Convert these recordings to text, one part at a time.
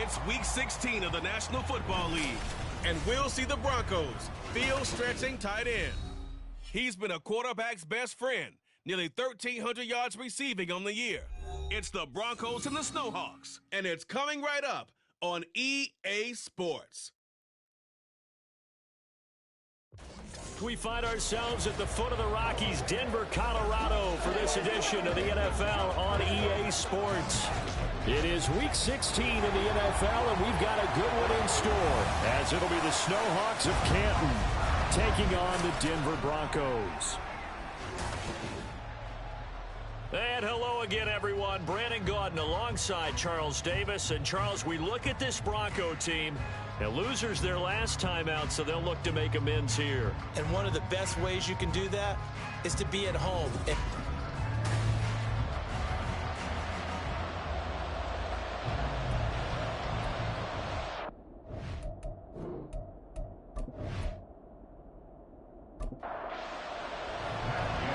It's Week 16 of the National Football League, and we'll see the Broncos field-stretching tight end. He's been a quarterback's best friend, nearly 1,300 yards receiving on the year. It's the Broncos and the Snowhawks, and it's coming right up on EA Sports. We find ourselves at the foot of the Rockies, Denver, Colorado, for this edition of the NFL on EA Sports. It is Week 16 in the NFL, and we've got a good one in store, as it'll be the Snowhawks of Canton taking on the Denver Broncos. And hello again, everyone. Brandon Gaudin alongside Charles Davis. And, Charles, we look at this Bronco team. Now, losers their last time out, so they'll look to make amends here. And one of the best ways you can do that is to be at home.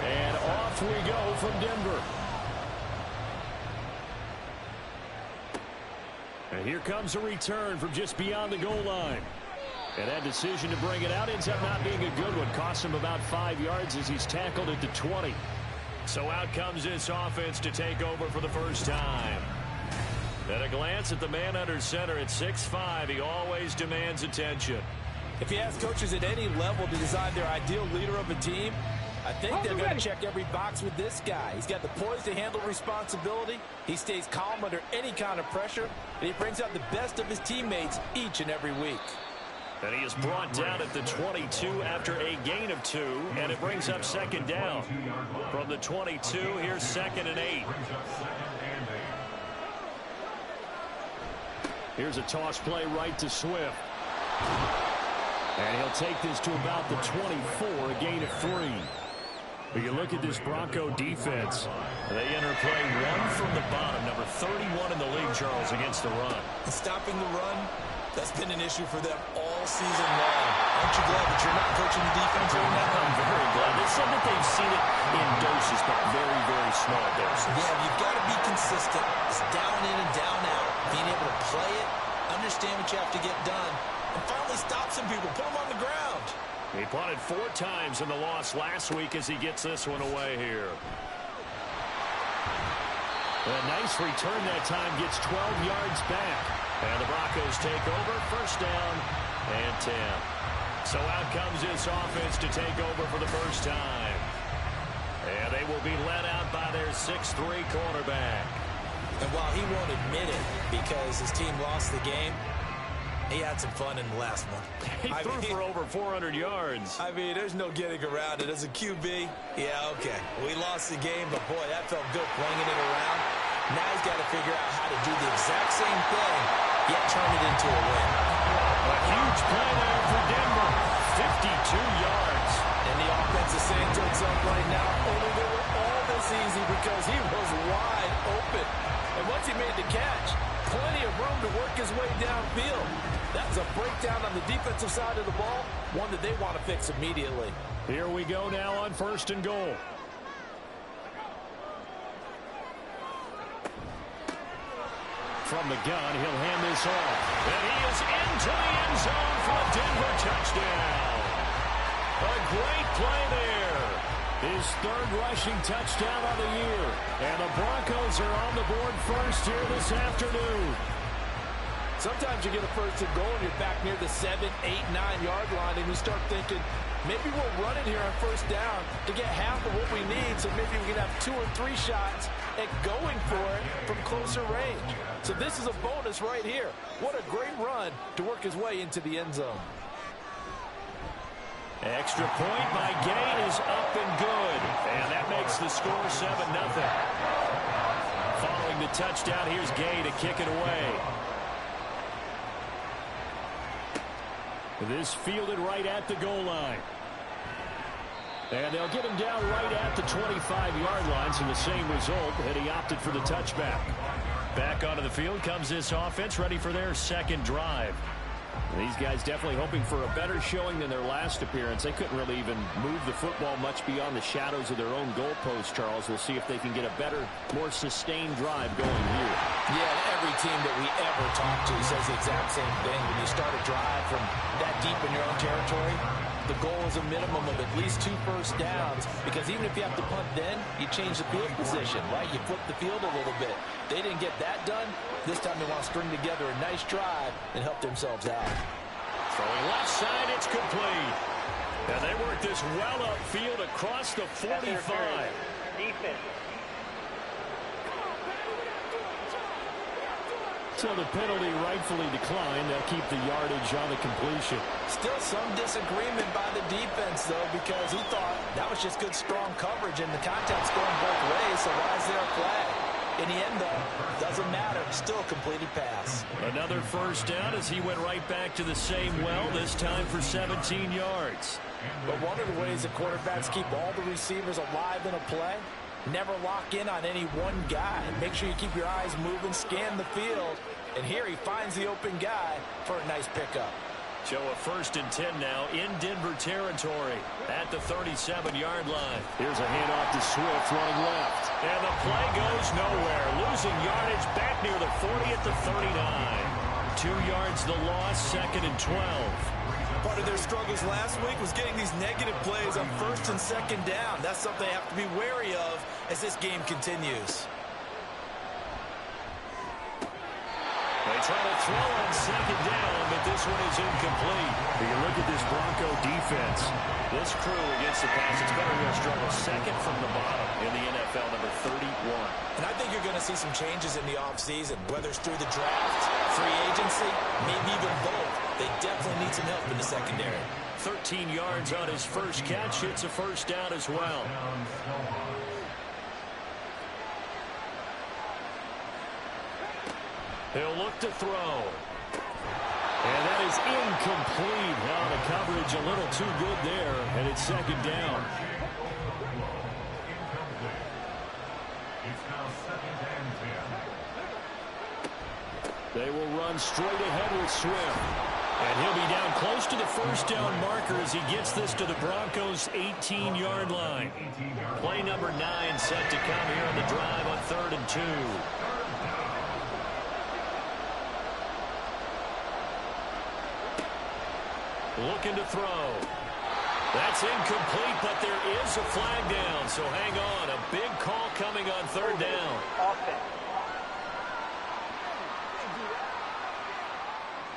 And off we go from Denver. And here comes a return from just beyond the goal line. And that decision to bring it out ends up not being a good one. Costs him about 5 yards as he's tackled at the 20. So out comes this offense to take over for the first time. At a glance at the man under center at 6'5", he always demands attention. If you ask coaches at any level to design their ideal leader of a team, I think they're going to check every box with this guy. He's got the poise to handle responsibility. He stays calm under any kind of pressure, and he brings out the best of his teammates each and every week. And he is brought down at the 22 after a gain of 2, and it brings up second down. From the 22, here's 2nd and 8. Here's a toss play right to Swift. And he'll take this to about the 24, a gain of 3. But you look at this Bronco defense. They enter play one from the bottom, number 31 in the league, Charles, against the run. And stopping the run, that's been an issue for them all season long. Aren't you glad that you're not coaching the defense right now? I'm very glad. They said that they've seen it in doses, but very, very small doses. Yeah, you've got to be consistent. It's down in and down out. Being able to play it, understand what you have to get done, and finally stop some people, put them on the ground. He punted 4 times in the loss last week as he gets this one away here. A nice return that time, gets 12 yards back. And the Broncos take over, first down and 10. So out comes this offense to take over for the first time. And they will be led out by their 6'3" quarterback. And while he won't admit it because his team lost the game, he had some fun in the last one. He threw for over 400 yards. I mean, there's no getting around it. As a QB, yeah, okay. We lost the game, but boy, that felt good playing it around. Now he's got to figure out how to do the exact same thing, yet turn it into a win. A huge play there for Denver. 52 yards. And the offense is saying to itself right now, only they were all this easy because he was wide open. And once he made the catch, plenty of room to work his way downfield. That's a breakdown on the defensive side of the ball, one that they want to fix immediately. Here we go now on 1st and goal. From the gun, he'll hand this off. And he is into the end zone for a Denver touchdown. A great play there. His 3rd rushing touchdown of the year. And the Broncos are on the board first here this afternoon. Sometimes you get a 1st and goal and you're back near the 7, 8, 9-yard line, and you start thinking, maybe we'll run it here on 1st down to get half of what we need, so maybe we can have 2 or 3 shots at going for it from closer range. So this is a bonus right here. What a great run to work his way into the end zone. Extra point by Gay is up and good. And that makes the score 7-0. Following the touchdown, here's Gay to kick it away. This fielded right at the goal line. And they'll get him down right at the 25-yard line, so the same result, and he opted for the touchback. Back onto the field comes this offense, ready for their 2nd drive. These guys definitely hoping for a better showing than their last appearance. They couldn't really even move the football much beyond the shadows of their own goalpost, Charles. We'll see if they can get a better, more sustained drive going here. Yeah, every team that we ever talk to says the exact same thing. When you start a drive from that deep in your own territory, the goal is a minimum of at least 2 first downs, because even if you have to punt then, you change the field position, right? You flip the field a little bit. They didn't get that done. This time they want to string together a nice drive and help themselves out. Throwing left side, it's complete. And they work this well upfield across the 45. Defense. So the penalty rightfully declined. They'll keep the yardage on the completion. Still some disagreement by the defense, though, because he thought that was just good, strong coverage, and the contact's going both ways, so why is there a flag? In the end, though, doesn't matter. Still a completed pass. Another first down as he went right back to the same well, this time for 17 yards. But one of the ways that quarterbacks keep all the receivers alive in a play, never lock in on any one guy. Make sure you keep your eyes moving, scan the field, and here he finds the open guy for a nice pickup. So a 1st and 10 now in Denver territory at the 37-yard line. Here's a handoff to Swift running left. And the play goes nowhere. Losing yardage back near the 40 at the 39. 2 yards the loss, 2nd and 12. Part of their struggles last week was getting these negative plays on 1st and 2nd down. That's something they have to be wary of as this game continues. They try to throw on 2nd down, but this one is incomplete. You look at this Bronco defense. This crew against the pass, it's better to struggle 2nd from the bottom in the NFL, number 31. And I think you're going to see some changes in the offseason, whether it's through the draft, free agency, maybe even both. They definitely need some help in the secondary. 13 yards on his first catch. It's a first down as well. He'll look to throw. And that is incomplete. Now the coverage a little too good there, and it's 2nd down. They will run straight ahead with Swift. And he'll be down close to the first down marker as he gets this to the Broncos' 18-yard line. Play number 9 set to come here on the drive on 3rd and 2. Looking to throw. That's incomplete, but there is a flag down, so hang on. A big call coming on 3rd down.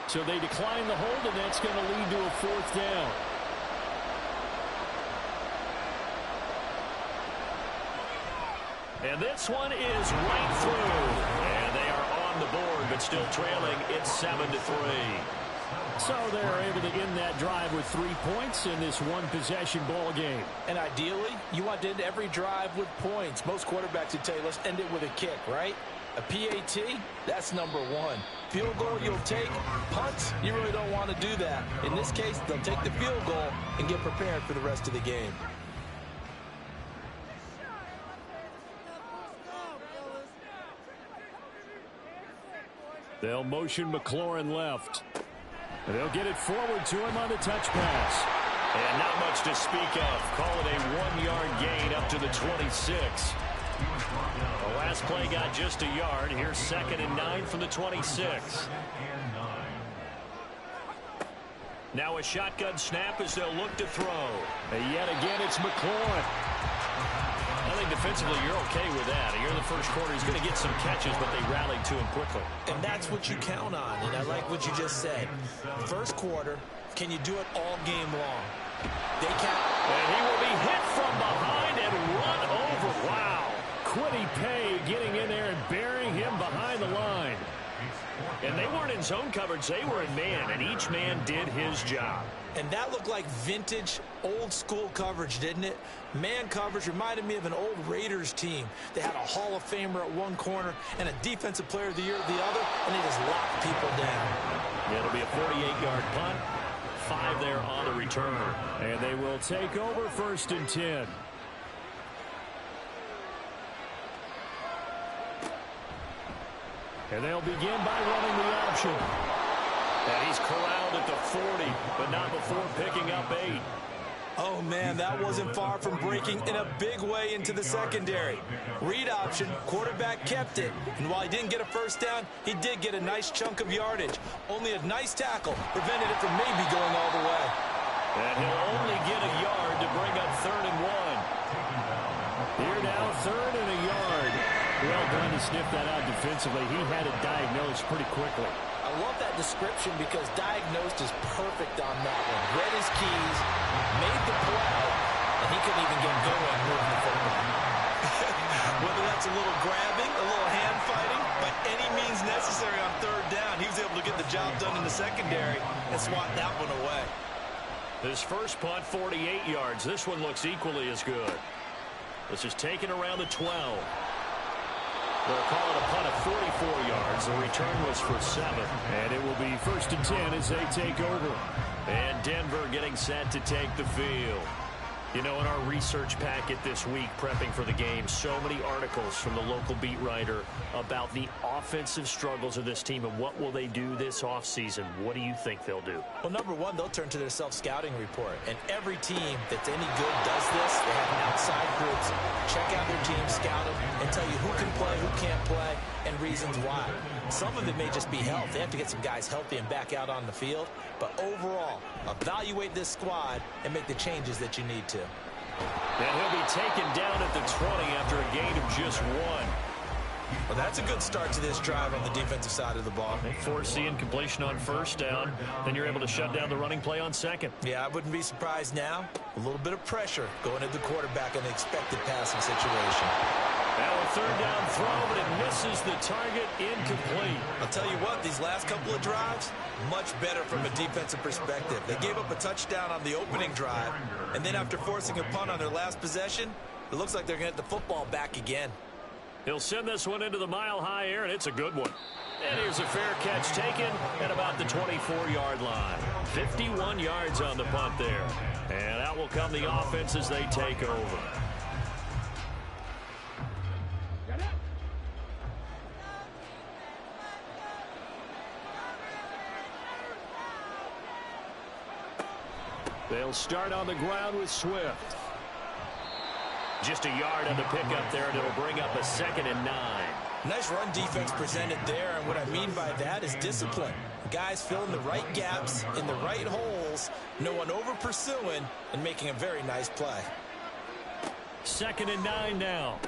So they decline the hold, and that's going to lead to a 4th down. And this one is right through. And they are on the board, but still trailing. It's 7-3. So they're able to end that drive with 3 points in this one-possession ball game. And ideally, you want to end every drive with points. Most quarterbacks would tell you, let's end it with a kick, right? A PAT, that's number 1. Field goal you'll take. Punts, you really don't want to do that. In this case, they'll take the field goal and get prepared for the rest of the game. They'll motion McLaurin left. They'll get it forward to him on the touch pass. And not much to speak of. Call it a 1-yard gain up to the 26. The last play got just a yard. Here's 2nd and 9 from the 26. Now a shotgun snap as they'll look to throw. And yet again, it's McLaurin. I think defensively you're okay with that. Here in the first quarter, he's going to get some catches, but they rallied to him quickly. And that's what you count on, and I like what you just said. First quarter, can you do it all game long? They count. And he will be hit from behind and run over. Wow. Quiddy Pay getting in there and burying him behind the line. And they weren't in zone coverage. They were in man, and each man did his job. And that looked like vintage, old-school coverage, didn't it? Man coverage reminded me of an old Raiders team. They had a Hall of Famer at one corner and a Defensive Player of the Year at the other, and they just locked people down. It'll be a 48-yard punt. 5 there on the return. And they will take over 1st and 10. And they'll begin by running the option. And he's corralled at the 40, but not before picking up 8. Oh, man, that wasn't far from breaking in a big way into the secondary. Read option, quarterback kept it. And while he didn't get a first down, he did get a nice chunk of yardage. Only a nice tackle prevented it from maybe going all the way. And he'll only get a yard to bring up 3rd and 1. Here now, 3rd and a yard. Well done to sniff that out defensively. He had it diagnosed pretty quickly. I love that description because diagnosed is perfect on that one. Read his keys, made the play, and he couldn't even get going moving the football. Whether that's a little grabbing, a little hand fighting, by any means necessary on 3rd down, he was able to get the job done in the secondary and swat that one away. His first punt, 48 yards. This one looks equally as good. This is taken around the 12. They'll call it a punt of 44 yards. The return was for 7. And it will be 1st and 10 as they take over. And Denver getting set to take the field. You know, in our research packet this week, prepping for the game, so many articles from the local beat writer about the offensive struggles of this team and what will they do this offseason. What do you think they'll do? Well, number one, they'll turn to their self-scouting report. And every team that's any good does this. They have outside groups, check out their team, scout them, and tell you who can play, who can't play, and reasons why. Some of it may just be health. They have to get some guys healthy and back out on the field. But overall, evaluate this squad and make the changes that you need to. And he'll be taken down at the 20 after a gain of just 1. Well, that's a good start to this drive on the defensive side of the ball. They force the incompletion on 1st down. Then you're able to shut down the running play on 2nd. Yeah, I wouldn't be surprised now. A little bit of pressure going at the quarterback in the expected passing situation. Now a 3rd down throw, but it misses the target, incomplete. I'll tell you what, these last couple of drives, much better from a defensive perspective. They gave up a touchdown on the opening drive, and then after forcing a punt on their last possession, it looks like they're going to get the football back again. He'll send this one into the mile-high air, and it's a good one. And here's a fair catch taken at about the 24-yard line. 51 yards on the punt there. And out will come the offense as they take over. They'll start on the ground with Swift. Just a yard on the pickup there, and it'll bring up a 2nd and 9. Nice run defense presented there, and what I mean by that is discipline. Guys filling the right gaps in the right holes, no one over pursuing, and making a very nice play. 2nd and 9 now.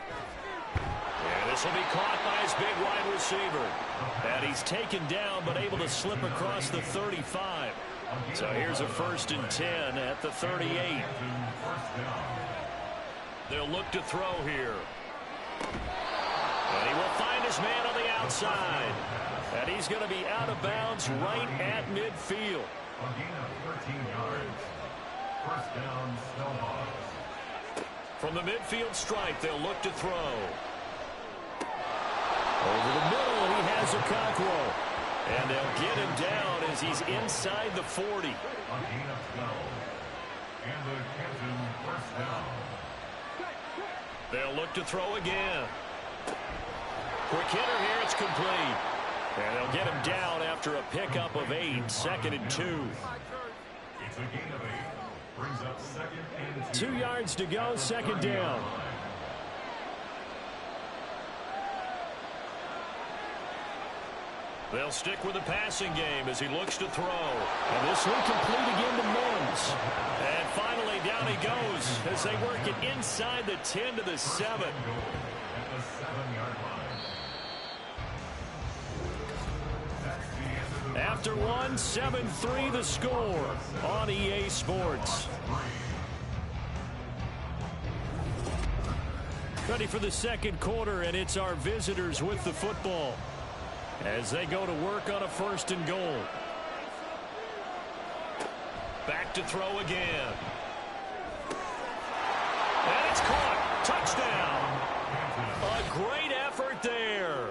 And this will be caught by his big wide receiver. And he's taken down, but able to slip across the 35. So here's a 1st and 10 at the 38. They'll look to throw here. And he will find his man on the outside. And he's going to be out of bounds right at midfield. A gain of 13 yards. 1st down, Snowhawks. From the midfield stripe, they'll look to throw. Over the middle, he has a Okonkwo. And they'll get him down as he's inside the 40. A gain of 12. And the Canton 1st down. They'll look to throw again. Quick hitter here, it's complete. And they'll get him down after a pickup of 8, 2nd and 2. It's a gain of 8. Brings up 2nd and 2. 2 yards to go, 2nd down. They'll stick with the passing game as he looks to throw. And this will complete again to Mims. And finally down he goes as they work it inside the 10 to the 7. At the 7-yard line. That's the end of the After one, 7-3 the score on EA Sports. Ready for the 2nd quarter, and it's our visitors with the football as they go to work on a 1st and goal. Back to throw again. And it's caught. Touchdown. A great effort there.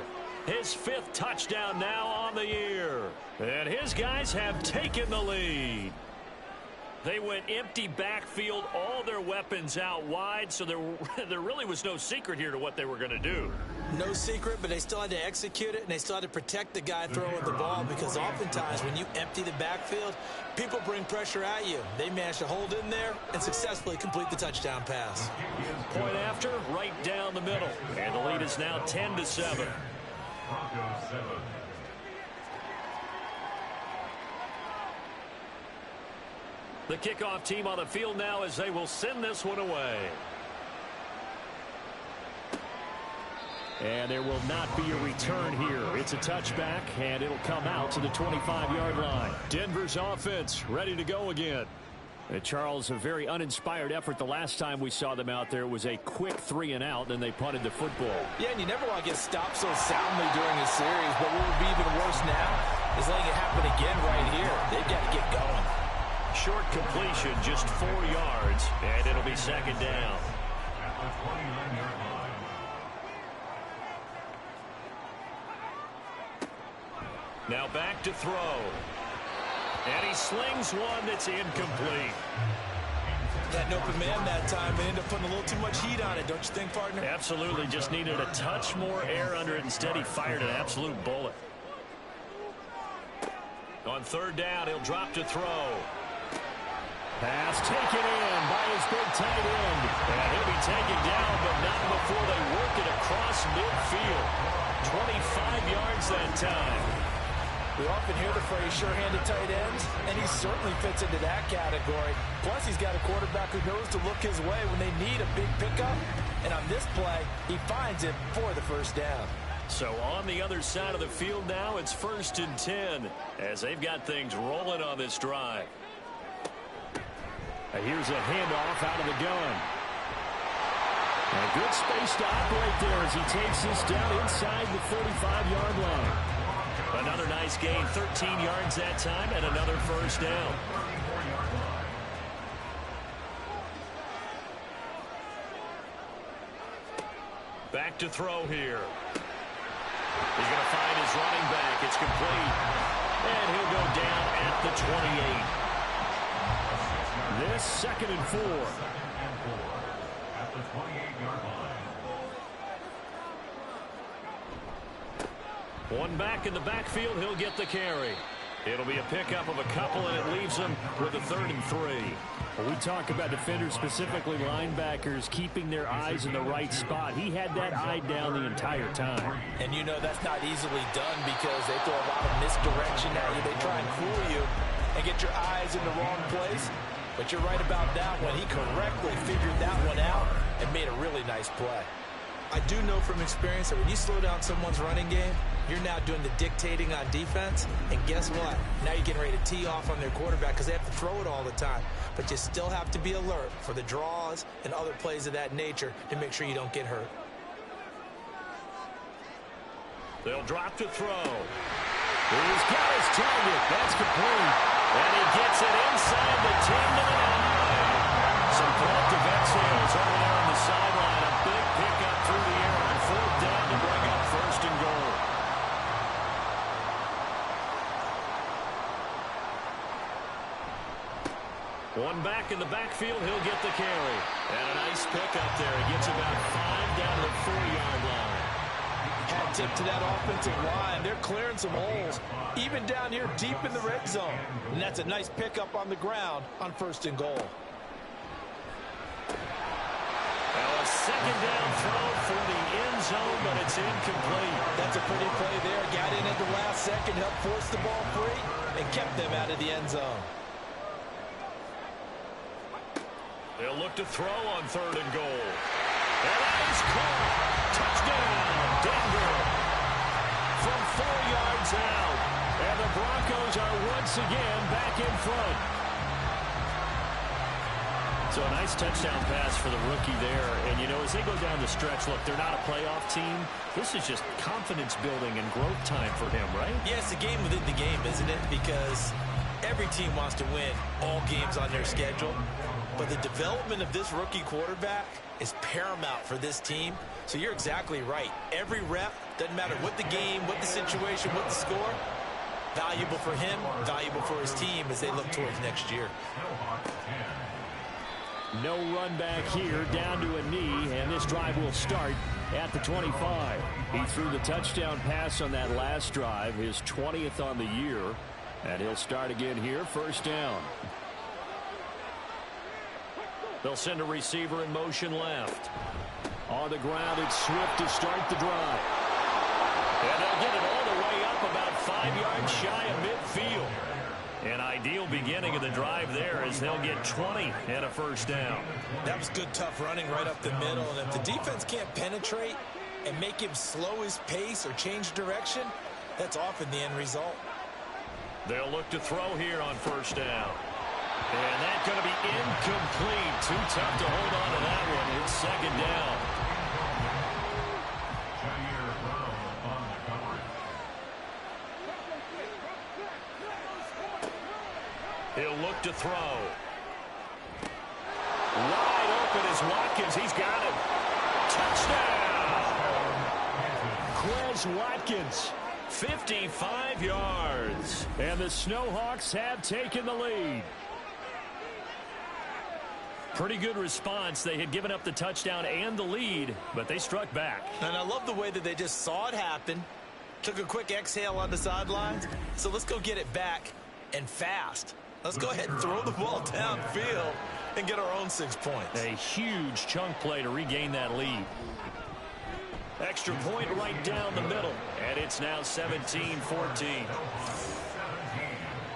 His 5th touchdown now on the year. And his guys have taken the lead. They went empty backfield, all their weapons out wide, so there really was no secret here to what they were going to do. No secret, but they still had to execute it, and they still had to protect the guy throwing the ball, because oftentimes when you empty the backfield, people bring pressure at you. They managed to hold in there and successfully complete the touchdown pass. Point after, right down the middle. And the lead is now 10-7. Broncos 7. The kickoff team on the field now as they will send this one away. And there will not be a return here. It's a touchback, and it'll come out to the 25-yard line. Denver's offense ready to go again. And Charles, a very uninspired effort the last time we saw them out there. It was a quick 3-and-out, then they punted the football. Yeah, and you never want to get stopped so soundly during a series, but what would be even worse now is letting it happen again right here. They've got to get going. Short completion, just 4 yards, and it'll be second down. At the 29-yard line. Now back to throw. And he slings one that's incomplete. Had an open man that time and ended up putting a little too much heat on it, don't you think, partner? Absolutely, just needed a touch more air under it. Instead, he fired an absolute bullet. On third down, he'll drop to throw. Pass taken in by his big tight end. And he'll be taken down, but not before they work it across midfield. 25 yards that time. We often hear the phrase sure-handed tight ends, and he certainly fits into that category. Plus, he's got a quarterback who knows to look his way when they need a big pickup. And on this play, he finds it for the first down. So on the other side of the field now, it's 1st and 10 as they've got things rolling on this drive. Here's a handoff out of the gun. And a good space to operate there as he takes this down inside the 45-yard line. Another nice gain, 13 yards that time, and another first down. Back to throw here. He's going to find his running back. It's complete. And he'll go down at the 28. This 2nd and 4. At the 28-yard line. One back in the backfield, he'll get the carry. It'll be a pickup of a couple, and it leaves him with a 3rd and 3. Well, we talk about defenders, specifically linebackers, keeping their eyes in the right spot. He had that eye down the entire time. And you know that's not easily done because they throw a lot of misdirection at you. They try and fool you and get your eyes in the wrong place. But you're right about that one. He correctly figured that one out and made a really nice play. I do know from experience that when you slow down someone's running game, you're now doing the dictating on defense. And guess what? Now you're getting ready to tee off on their quarterback because they have to throw it all the time. But you still have to be alert for the draws and other plays of that nature to make sure you don't get hurt. They'll drop to throw. He's got his target. That's complete. And he gets it inside the 10 to the 9. Some collective exhales over there on the sideline. A big pickup through the air on 4th down to bring up 1st and goal. One back in the backfield, he'll get the carry. And a nice pickup there. He gets about 5 down to the 4-yard line. Hat tip to that offensive line. They're clearing some holes, even down here deep in the red zone. And that's a nice pickup on the ground on 1st and goal. Well, a 2nd down throw for the end zone, but it's incomplete. That's a pretty play there. Got in at the last second, helped force the ball free, and kept them out of the end zone. They'll look to throw on 3rd and goal. And that is caught. Touchdown, Denver. From 4 yards out. And the Broncos are once again back in front. So a nice touchdown pass for the rookie there. And, you know, as they go down the stretch, look, they're not a playoff team. This is just confidence building and growth time for him, right? Yeah, it's a game within the game, isn't it? Because every team wants to win all games on their schedule. But the development of this rookie quarterback is paramount for this team. So you're exactly right. Every rep, doesn't matter what the game, what the situation, what the score, Valuable for him, valuable for his team as they look towards next year. No run back here, down to a knee, and this drive will start at the 25. He threw the touchdown pass on that last drive, his 20th on the year, and he'll start again here, first down. They'll send a receiver in motion left. On the ground, it's Swift to start the drive. And they'll get it all the way up about 5 yards shy of midfield. An ideal beginning of the drive there as they'll get 20 and a first down. That was good, tough running right up the middle. And if the defense can't penetrate and make him slow his pace or change direction, that's often the end result. They'll look to throw here on first down. And that's going to be incomplete. Too tough to hold on to that one. It's second down. He'll look to throw. Wide open is Watkins. He's got it. Touchdown! Quez Watkins, 55 yards. And the Snowhawks have taken the lead. Pretty good response. They had given up the touchdown and the lead, but they struck back. And I love the way that they just saw it happen, took a quick exhale on the sidelines. So let's go get it back and fast. Let's go ahead and throw the ball downfield and get our own 6 points. A huge chunk play to regain that lead. Extra point right down the middle, and it's now 17-14.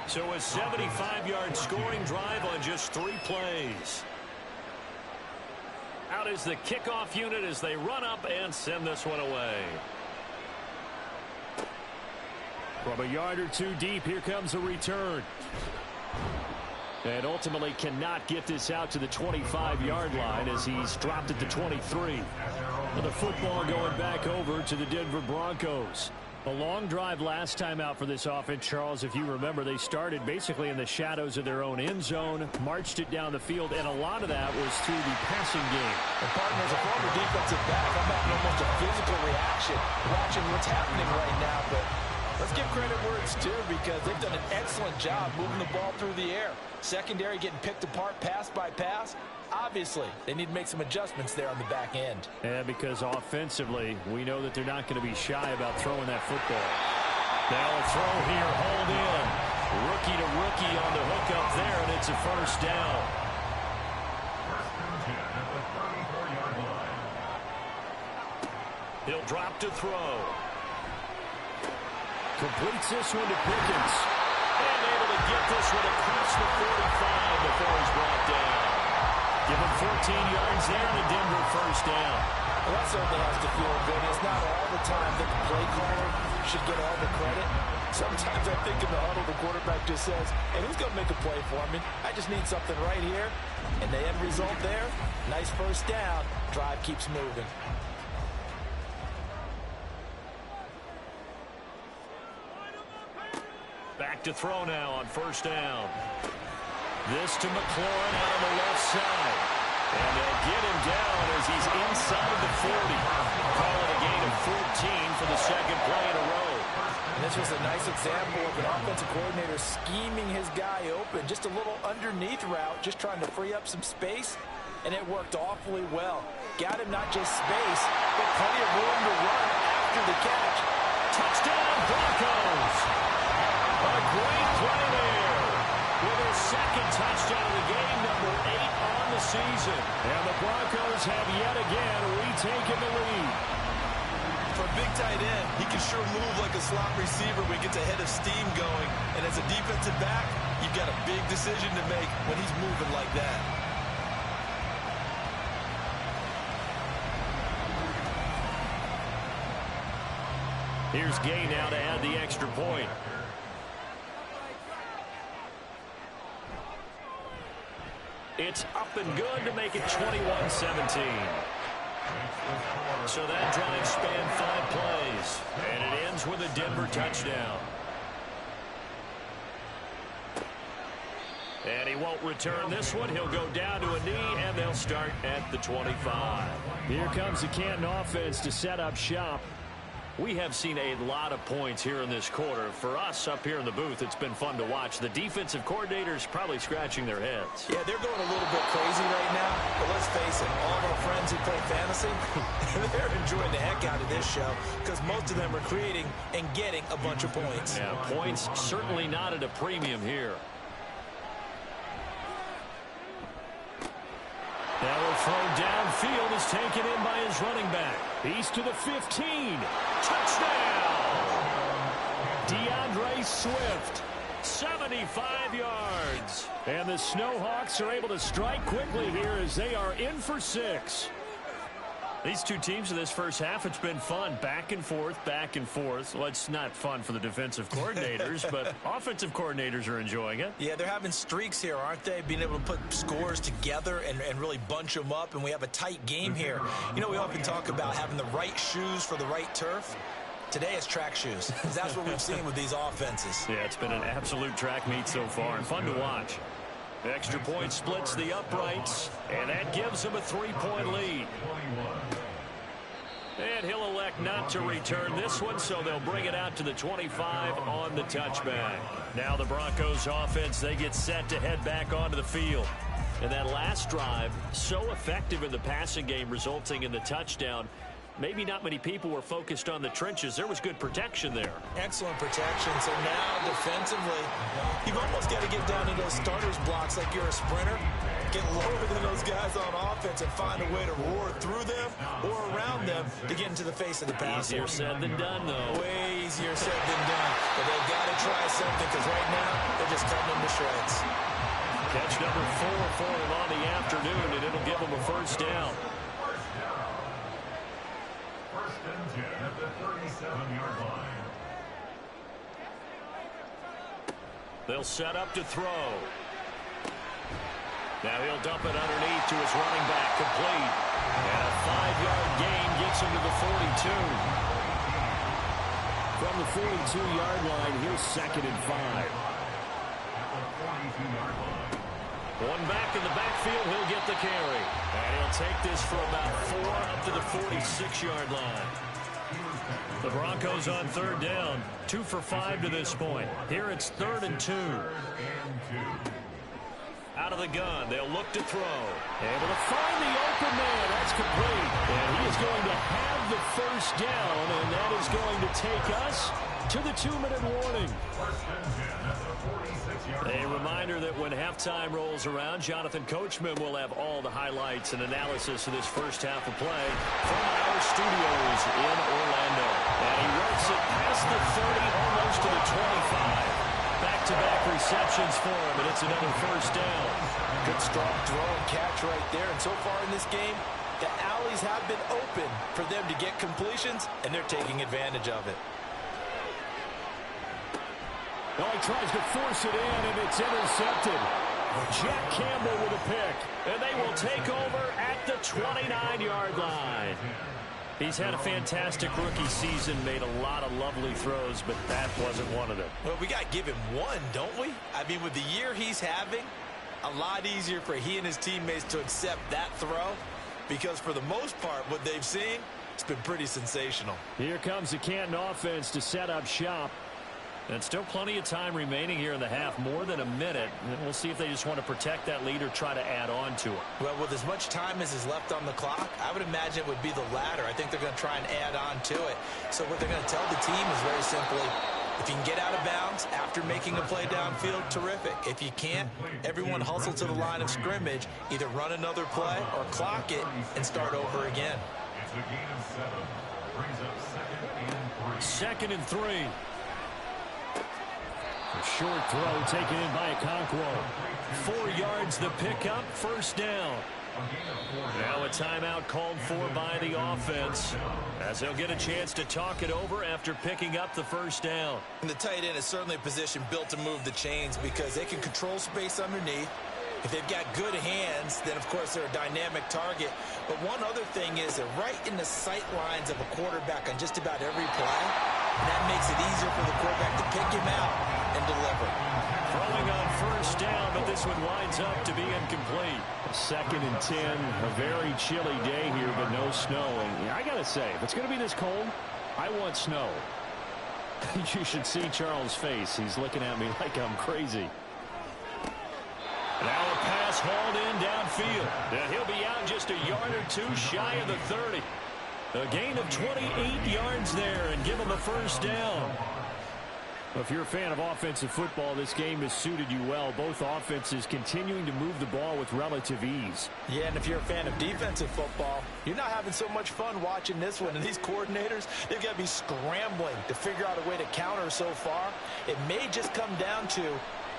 So a 75-yard scoring drive on just 3 plays. Out is the kickoff unit as they run up and send this one away. From a yard or two deep, here comes a return. And ultimately cannot get this out to the 25-yard line as he's dropped it to 23. And the football going back over to the Denver Broncos. A long drive last time out for this offense, Charles. If you remember, they started basically in the shadows of their own end zone, marched it down the field, and a lot of that was through the passing game. And partner, as a former defensive back, I'm having almost a physical reaction watching what's happening right now. But let's give credit where it's due because they've done an excellent job moving the ball through the air. Secondary getting picked apart pass by pass. Obviously, they need to make some adjustments there on the back end. Yeah, because offensively, we know that they're not going to be shy about throwing that football. They'll throw here, hold in. Rookie to rookie on the hook up there, and it's a first down. He'll drop to throw. Completes this one to Pickens. And able to get this one across the 45 before he's brought down. Give him 14 yards there and a Denver first down. Well, that certainly has to feel good. It's not all the time that the play caller should get all the credit. Sometimes I think in the huddle the quarterback just says, hey, who's going to make a play for me? I just need something right here. And the end result there, nice first down. Drive keeps moving. Back to throw now on first down. This to McLaurin out on the left side. And they'll get him down as he's inside the 40. Call it a gain of 14 for the second play in a row. And this was a nice example of an offensive coordinator scheming his guy open. Just a little underneath route, just trying to free up some space. And it worked awfully well. Got him not just space, but plenty of room to run after the catch. Touchdown, Broncos! A great play there. With their second touchdown of the game, number 8 on the season. And the Broncos have yet again retaken the lead. For a big tight end, he can sure move like a slot receiver when he gets a head of steam going. And as a defensive back, you've got a big decision to make when he's moving like that. Here's Gay now to add the extra point. It's up and good to make it 21-17. So that drive spanned 5 plays, and it ends with a Denver touchdown. And he won't return this one. He'll go down to a knee, and they'll start at the 25. Here comes the Canton offense to set up shop. We have seen a lot of points here in this quarter. For us up here in the booth, it's been fun to watch. The defensive coordinators probably scratching their heads. Yeah, they're going a little bit crazy right now. But let's face it, all of our friends who play fantasy, they're enjoying the heck out of this show because most of them are creating and getting a bunch of points. Yeah, points certainly not at a premium here. Now a throw downfield is taken in by his running back. He's to the 15. Touchdown! DeAndre Swift, 75 yards. And the Snowhawks are able to strike quickly here as they are in for 6. These two teams in this first half, it's been fun. Back and forth, back and forth. Well, it's not fun for the defensive coordinators, but offensive coordinators are enjoying it. Yeah, they're having streaks here, aren't they? Being able to put scores together and really bunch them up, and we have a tight game here. You know, we often talk about having the right shoes for the right turf. Today it's track shoes. That's what we've seen with these offenses. Yeah, it's been an absolute track meet so far and fun to watch. The extra point splits the uprights, and that gives them a 3-point lead. And he'll elect not to return this one, so they'll bring it out to the 25 on the touchback. Now the Broncos offense, they get set to head back onto the field. And that last drive, so effective in the passing game, resulting in the touchdown. Maybe not many people were focused on the trenches. There was good protection there. Excellent protection. So now defensively, you've almost got to get down to those starters blocks like you're a sprinter. Get lower than those guys on offense and find a way to roar through them or around them to get into the face of the passer. Easier said than done, though. Way easier said than done. But they've got to try something because right now they're just cutting them to shreds. Catch number 4 for him on the afternoon, and it'll give him a first down. First and 10 at the 37-yard line. They'll set up to throw. Now he'll dump it underneath to his running back, complete. And a 5-yard gain gets him to the 42. From the 42-yard line, here's 2nd and 5. At the 42-yard line. One back in the backfield, he'll get the carry. And he'll take this for about 4 up to the 46-yard line. The Broncos on 3rd down, 2 for 5 to this point. Here it's 3rd and 2. Out of the gun, they'll look to throw. Able to find the open man. That's complete. And he is going to have the first down, and that is going to take us to the 2-minute warning. A reminder that when halftime rolls around, Jonathan Coachman will have all the highlights and analysis of this first half of play from our studios in Orlando. And he runs it past the 30, almost to the 25. Back-to-back receptions for him, and it's another first down. Good strong throw and catch right there. And so far in this game, the alleys have been open for them to get completions, and they're taking advantage of it. Oh, he tries to force it in, and it's intercepted. Jack Campbell with a pick. And they will take over at the 29-yard line. He's had a fantastic rookie season, made a lot of lovely throws, but that wasn't one of them. Well, we got to give him one, don't we? I mean, with the year he's having, a lot easier for he and his teammates to accept that throw because for the most part, what they've seen, it's been pretty sensational. Here comes the Canton offense to set up shop. And still plenty of time remaining here in the half, more than a minute. And we'll see if they just want to protect that lead or try to add on to it. Well, with as much time as is left on the clock, I would imagine it would be the latter. I think they're going to try and add on to it. So what they're going to tell the team is very simply, if you can get out of bounds after making a play downfield, terrific. If you can't, everyone hustle to the line of scrimmage, either run another play or clock it and start over again. It's a gain of 7. Brings up 2nd and 3. 2nd and 3. A short throw taken in by Okonkwo. 4 yards the pickup, first down. Now a timeout called for by the offense as they'll get a chance to talk it over after picking up the first down. And the tight end is certainly a position built to move the chains because they can control space underneath. If they've got good hands, then, of course, they're a dynamic target. But one other thing is they're right in the sight lines of a quarterback on just about every play. And that makes it easier for the quarterback to pick him out and deliver. Throwing on first down, but this one winds up to be incomplete. 2nd and 10, a very chilly day here, but no snow. And I got to say, if it's going to be this cold, I want snow. You should see Charles' face. He's looking at me like I'm crazy. Now a pass hauled in downfield. And he'll be out just a yard or two shy of the 30. A gain of 28 yards there and give him a first down. Well, if you're a fan of offensive football, this game has suited you well. Both offenses continuing to move the ball with relative ease. Yeah, and if you're a fan of defensive football, you're not having so much fun watching this one. And these coordinators, they're going to be scrambling to figure out a way to counter so far. It may just come down to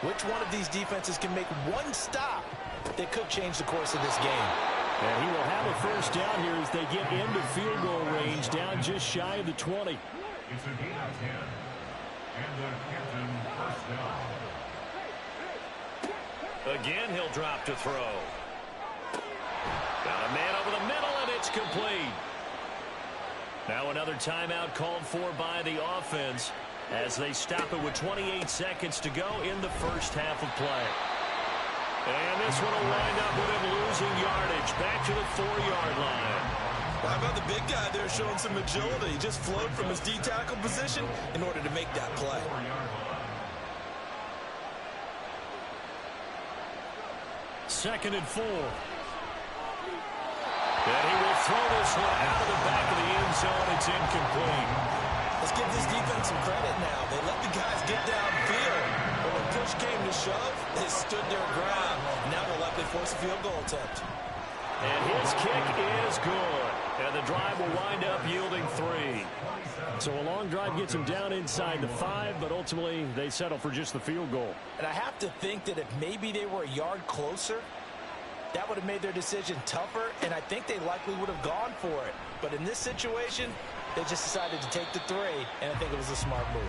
which one of these defenses can make one stop that could change the course of this game. And he will have a first down here as they get into field goal range, down just shy of the 20. It's a gain of 10. And the Canton first down. Again, he'll drop to throw. Got a man over the middle, and it's complete. Now another timeout called for by the offense as they stop it with 28 seconds to go in the first half of play. And this one will wind up with him losing yardage back to the 4-yard line. How about the big guy there showing some agility? He just flowed from his D-tackle position in order to make that play. Second and 4. And he will throw this one out of the back of the end zone. It's incomplete. Let's give this defense some credit now. They let the guys get downfield. But when push came to shove, they stood their ground. Now they'll likely force a field goal attempt. And his kick is good. And the drive will wind up yielding 3. So a long drive gets them down inside the 5, but ultimately they settle for just the field goal. And I have to think that if maybe they were a yard closer, that would have made their decision tougher, and I think they likely would have gone for it. But in this situation, they just decided to take the 3, and I think it was a smart move.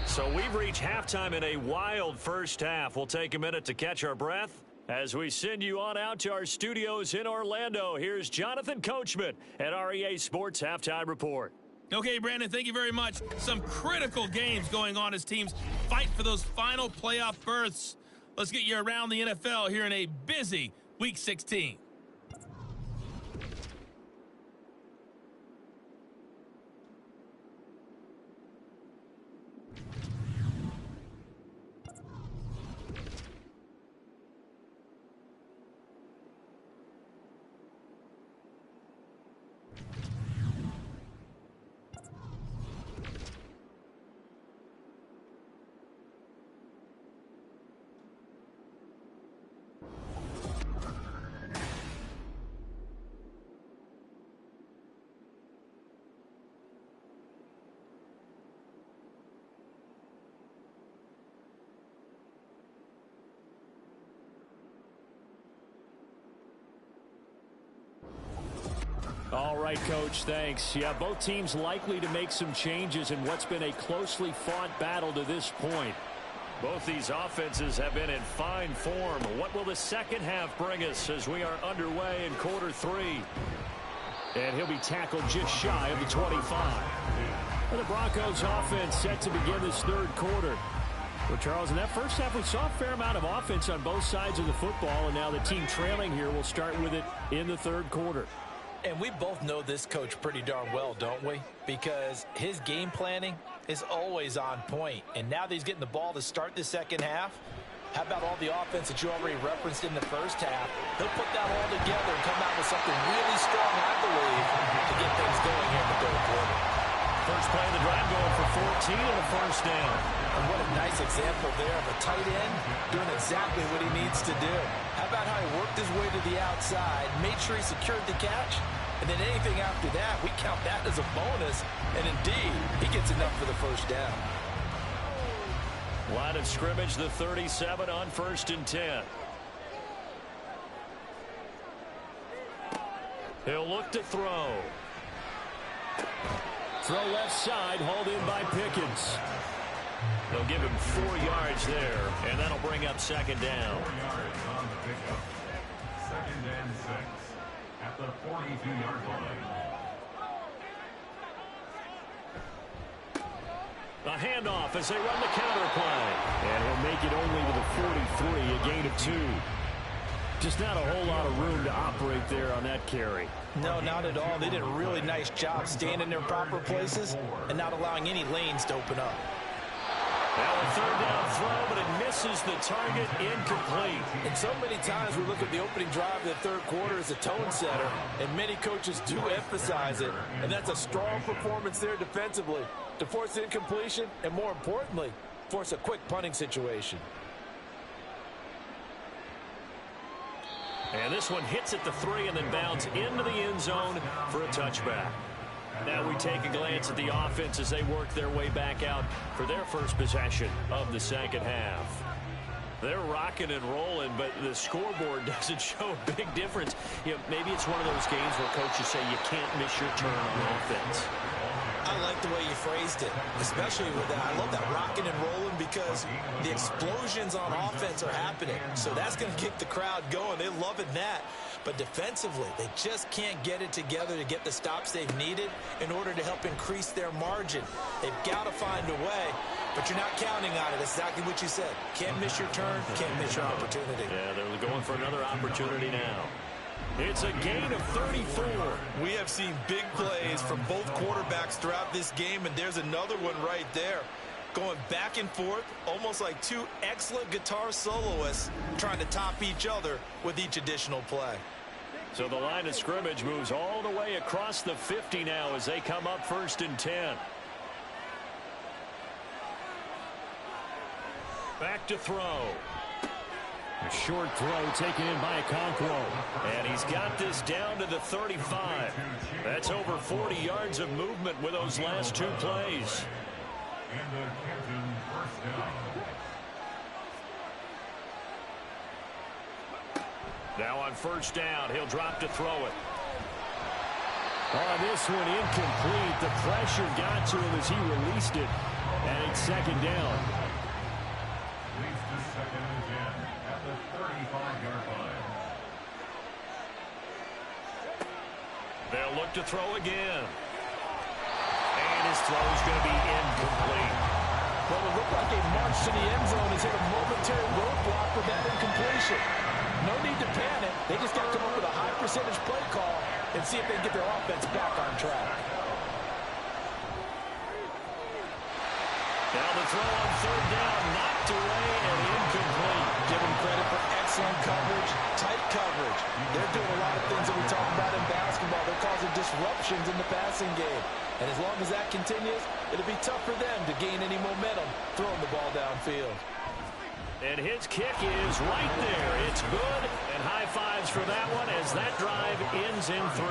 So we've reached halftime in a wild first half. We'll take a minute to catch our breath as we send you on out to our studios in Orlando. Here's Jonathan Coachman at REA Sports Halftime Report. Okay, Brandon, thank you very much. Some critical games going on as teams fight for those final playoff berths. Let's get you around the NFL here in a busy Week 16. All right, Coach, thanks. Yeah, both teams likely to make some changes in what's been a closely fought battle to this point. Both these offenses have been in fine form. What will the second half bring us as we are underway in quarter 3? And he'll be tackled just shy of the 25. And the Broncos offense set to begin this third quarter. Well, Charles, in that first half, we saw a fair amount of offense on both sides of the football, and now the team trailing here will start with it in the third quarter. And we both know this coach pretty darn well, don't we? Because his game planning is always on point. And now that he's getting the ball to start the second half, how about all the offense that you already referenced in the first half? He'll put that all together and come out with something really strong, I believe, to get things going here in the third quarter. First play of the drive going for 14 and a first down. And what a nice example there of a tight end doing exactly what he needs to do. How about how he worked his way to the outside, made sure he secured the catch, and then anything after that, we count that as a bonus. And indeed, he gets enough for the first down. Line of scrimmage, the 37 on 1st and 10. He'll look to throw. Throw left side, hauled in by Pickens. They'll give him 4 yards there, and that'll bring up second down. 4 yards on the pickup. 2nd and 6 at the 42-yard line. A handoff as they run the counter play. And he'll make it only to the 43, a gain of 2. Just not a whole lot of room to operate there on that carry. No, not at all. They did a really nice job staying in their proper places and not allowing any lanes to open up. Now a third down throw, but it misses the target, incomplete. And so many times we look at the opening drive of the third quarter as a tone setter, and many coaches do emphasize it. And that's a strong performance there defensively to force incompletion and, more importantly, force a quick punting situation. And this one hits at the 3 and then bounds into the end zone for a touchback. Now we take a glance at the offense as they work their way back out for their first possession of the second half. They're rocking and rolling, but the scoreboard doesn't show a big difference. You know, maybe it's one of those games where coaches say you can't miss your turn on offense. I like the way you phrased it, especially with that. I love that rocking and rolling because the explosions on offense are happening. So that's going to get the crowd going. They're loving that. But defensively, they just can't get it together to get the stops they've needed in order to help increase their margin. They've got to find a way, but you're not counting on it. That's exactly what you said. Can't miss your turn, can't miss your opportunity. Yeah, they're going for another opportunity now. It's a gain of 34. We have seen big plays from both quarterbacks throughout this game, and there's another one right there. Going back and forth, almost like two excellent guitar soloists trying to top each other with each additional play. So the line of scrimmage moves all the way across the 50 now as they come up 1st and 10. Back to throw. A short throw taken in by Okonkwo. And he's got this down to the 35. That's over 40 yards of movement with those last two plays. And the Canton first down. Now on 1st down, he'll drop to throw it. Oh, this one incomplete. The pressure got to him as he released it. And it's 2nd down. Leads to 2nd and 10 at the 35-yard line. They'll look to throw again. And his throw is going to be incomplete. Well, it looked like a march to the end zone has hit a momentary roadblock with that incompletion. No need to panic. They just got to come up with a high percentage play call and see if they can get their offense back on track. Now the throw on 3rd down, knocked away and incomplete. Give them credit for excellent coverage, tight coverage. They're doing a lot of things that we talk about in basketball. They're causing disruptions in the passing game. And as long as that continues, it'll be tough for them to gain any momentum throwing the ball downfield. And his kick is right there. It's good, and high fives for that one as that drive ends in 3.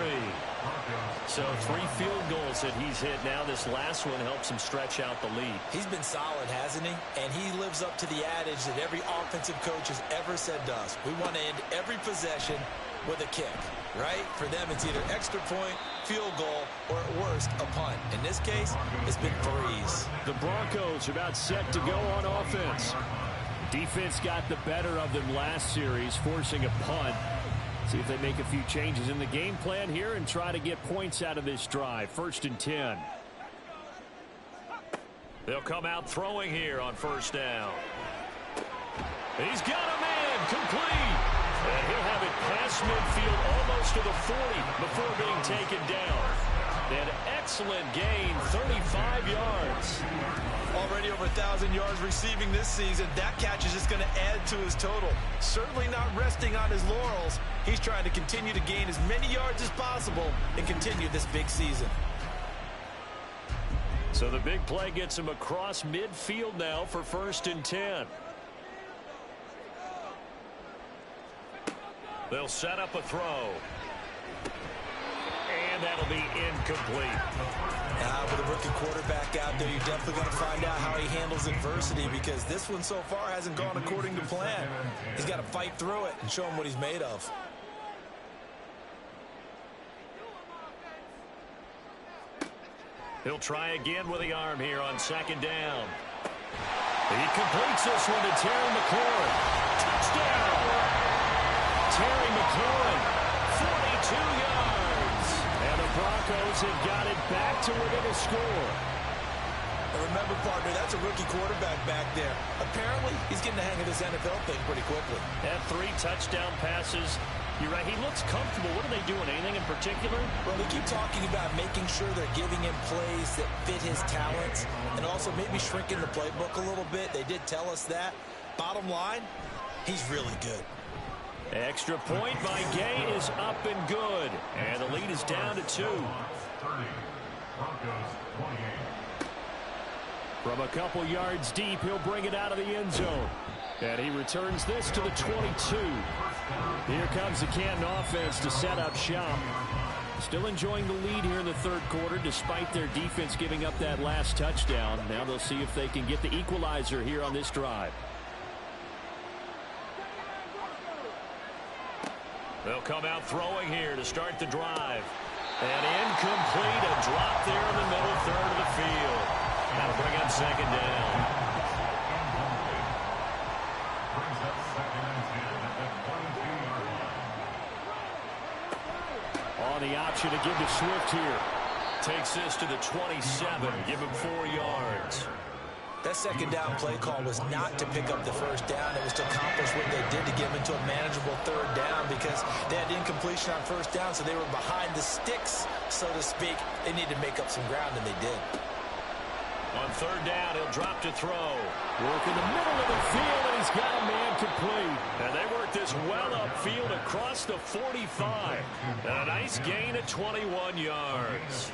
So 3 field goals that he's hit now. This last one helps him stretch out the lead. He's been solid, hasn't he? And he lives up to the adage that every offensive coach has ever said to us. We want to end every possession with a kick, right? For them, it's either extra point, field goal, or at worst, a punt. In this case, it's been 3s. The Broncos are about set to go on offense. Defense got the better of them last series, forcing a punt. See if they make a few changes in the game plan here and try to get points out of this drive. 1st and 10. They'll come out throwing here on 1st down. He's got a man complete. And he'll have it past midfield almost to the 40 before being taken down. An excellent gain, 35 yards. Already over 1,000 yards receiving this season. That catch is just going to add to his total. Certainly not resting on his laurels. He's trying to continue to gain as many yards as possible and continue this big season. So the big play gets him across midfield now for 1st and 10. They'll set up a throw. And that'll be incomplete. With a rookie quarterback out there, you're definitely going to find out how he handles adversity because this one so far hasn't gone according to plan. He's got to fight through it and show him what he's made of. He'll try again with the arm here on 2nd down. He completes this one to Terry McLaurin. Touchdown! Terry McLaurin, 42 yards. And the Broncos have got it back to within a score. And remember, partner, that's a rookie quarterback back there. Apparently, he's getting the hang of this NFL thing pretty quickly. Had 3 touchdown passes. You're right, he looks comfortable. What are they doing? Anything in particular? Well, they keep talking about making sure they're giving him plays that fit his talents and also maybe shrinking the playbook a little bit. They did tell us that. Bottom line, he's really good. Extra point by Gay is up and good. And the lead is down to 2. 30. Broncos 28. From a couple yards deep, he'll bring it out of the end zone. And he returns this to the 22. Here comes the Canton offense to set up shop. Still enjoying the lead here in the third quarter, despite their defense giving up that last touchdown. Now they'll see if they can get the equalizer here on this drive. They'll come out throwing here to start the drive. And incomplete, a drop there in the middle third of the field. That'll bring up second down. On the option to give to Swift here. Takes this to the 27. Give him 4 yards. That second down play call was not to pick up the first down. It was to accomplish what they did to get him into a manageable third down because they had incompletion on first down, so they were behind the sticks, so to speak. They needed to make up some ground, and they did. On third down, he'll drop to throw. Work in the middle of the field, and he's got a man complete. And they work this well upfield across the 45. And a nice gain of 21 yards.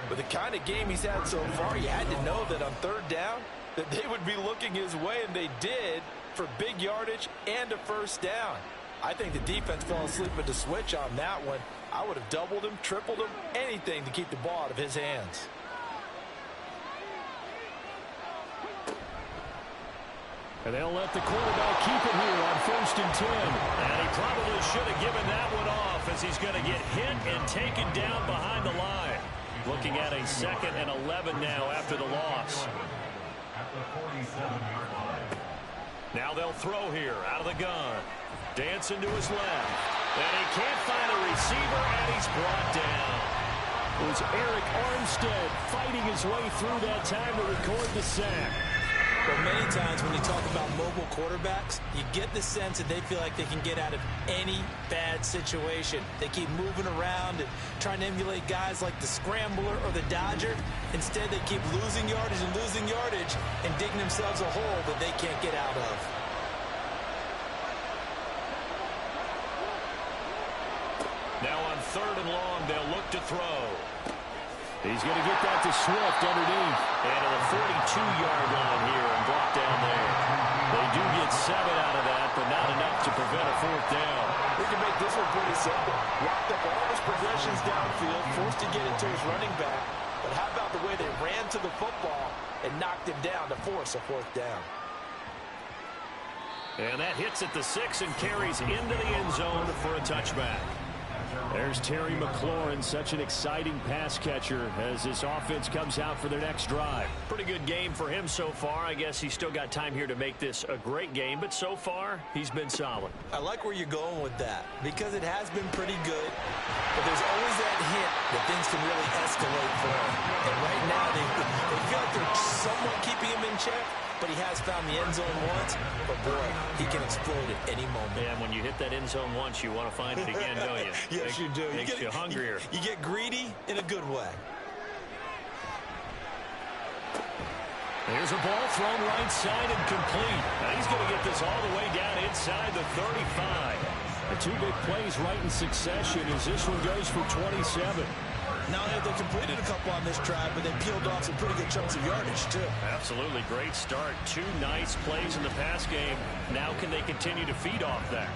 With the kind of game he's had so far, you had to know that on third down that they would be looking his way, and they did, for big yardage and a first down. I think the defense fell asleep at the switch on that one. I would have doubled him, tripled him, anything to keep the ball out of his hands. And they'll let the quarterback keep it here on 1st and 10. And he probably should have given that one off as he's going to get hit and taken down behind the line. Looking at a 2nd and 11 now after the loss. At the 47-yard line. Now they'll throw here out of the gun. Dancing to his left. And he can't find a receiver, and he's brought down. It was Eric Armstead fighting his way through that time to record the sack. Well, many times when you talk about mobile quarterbacks, you get the sense that they feel like they can get out of any bad situation. They keep moving around and trying to emulate guys like the Scrambler or the Dodger. Instead, they keep losing yardage and digging themselves a hole that they can't get out of. Now on 3rd and long, they'll look to throw. He's going to get that to Swift underneath. And to the 42-yard line here and brought down there. They do get 7 out of that, but not enough to prevent a 4th down. We can make this one pretty simple. Locked up all his progressions downfield, forced to get it to his running back. But how about the way they ran to the football and knocked him down to force a 4th down? And that hits at the 6 and carries into the end zone for a touchback. There's Terry McLaurin, such an exciting pass catcher as this offense comes out for their next drive. Pretty good game for him so far. I guess he's still got time here to make this a great game, but so far, he's been solid. I like where you're going with that because it has been pretty good, but there's always that hint that things can really escalate for him. And right now, they feel like they're somewhat keeping him in check, but he has found the end zone once. But, boy, he can explode at any moment. Yeah, and when you hit that end zone once, you want to find it again, don't you? Yes, you do. Makes you hungrier. You get greedy in a good way. There's a ball thrown right side and complete. Now he's going to get this all the way down inside the 35. The 2 big plays right in succession as this one goes for 27. Not only have they completed a couple on this drive, but they peeled off some pretty good chunks of yardage, too. Absolutely. Great start. 2 nice plays in the pass game. Now can they continue to feed off that?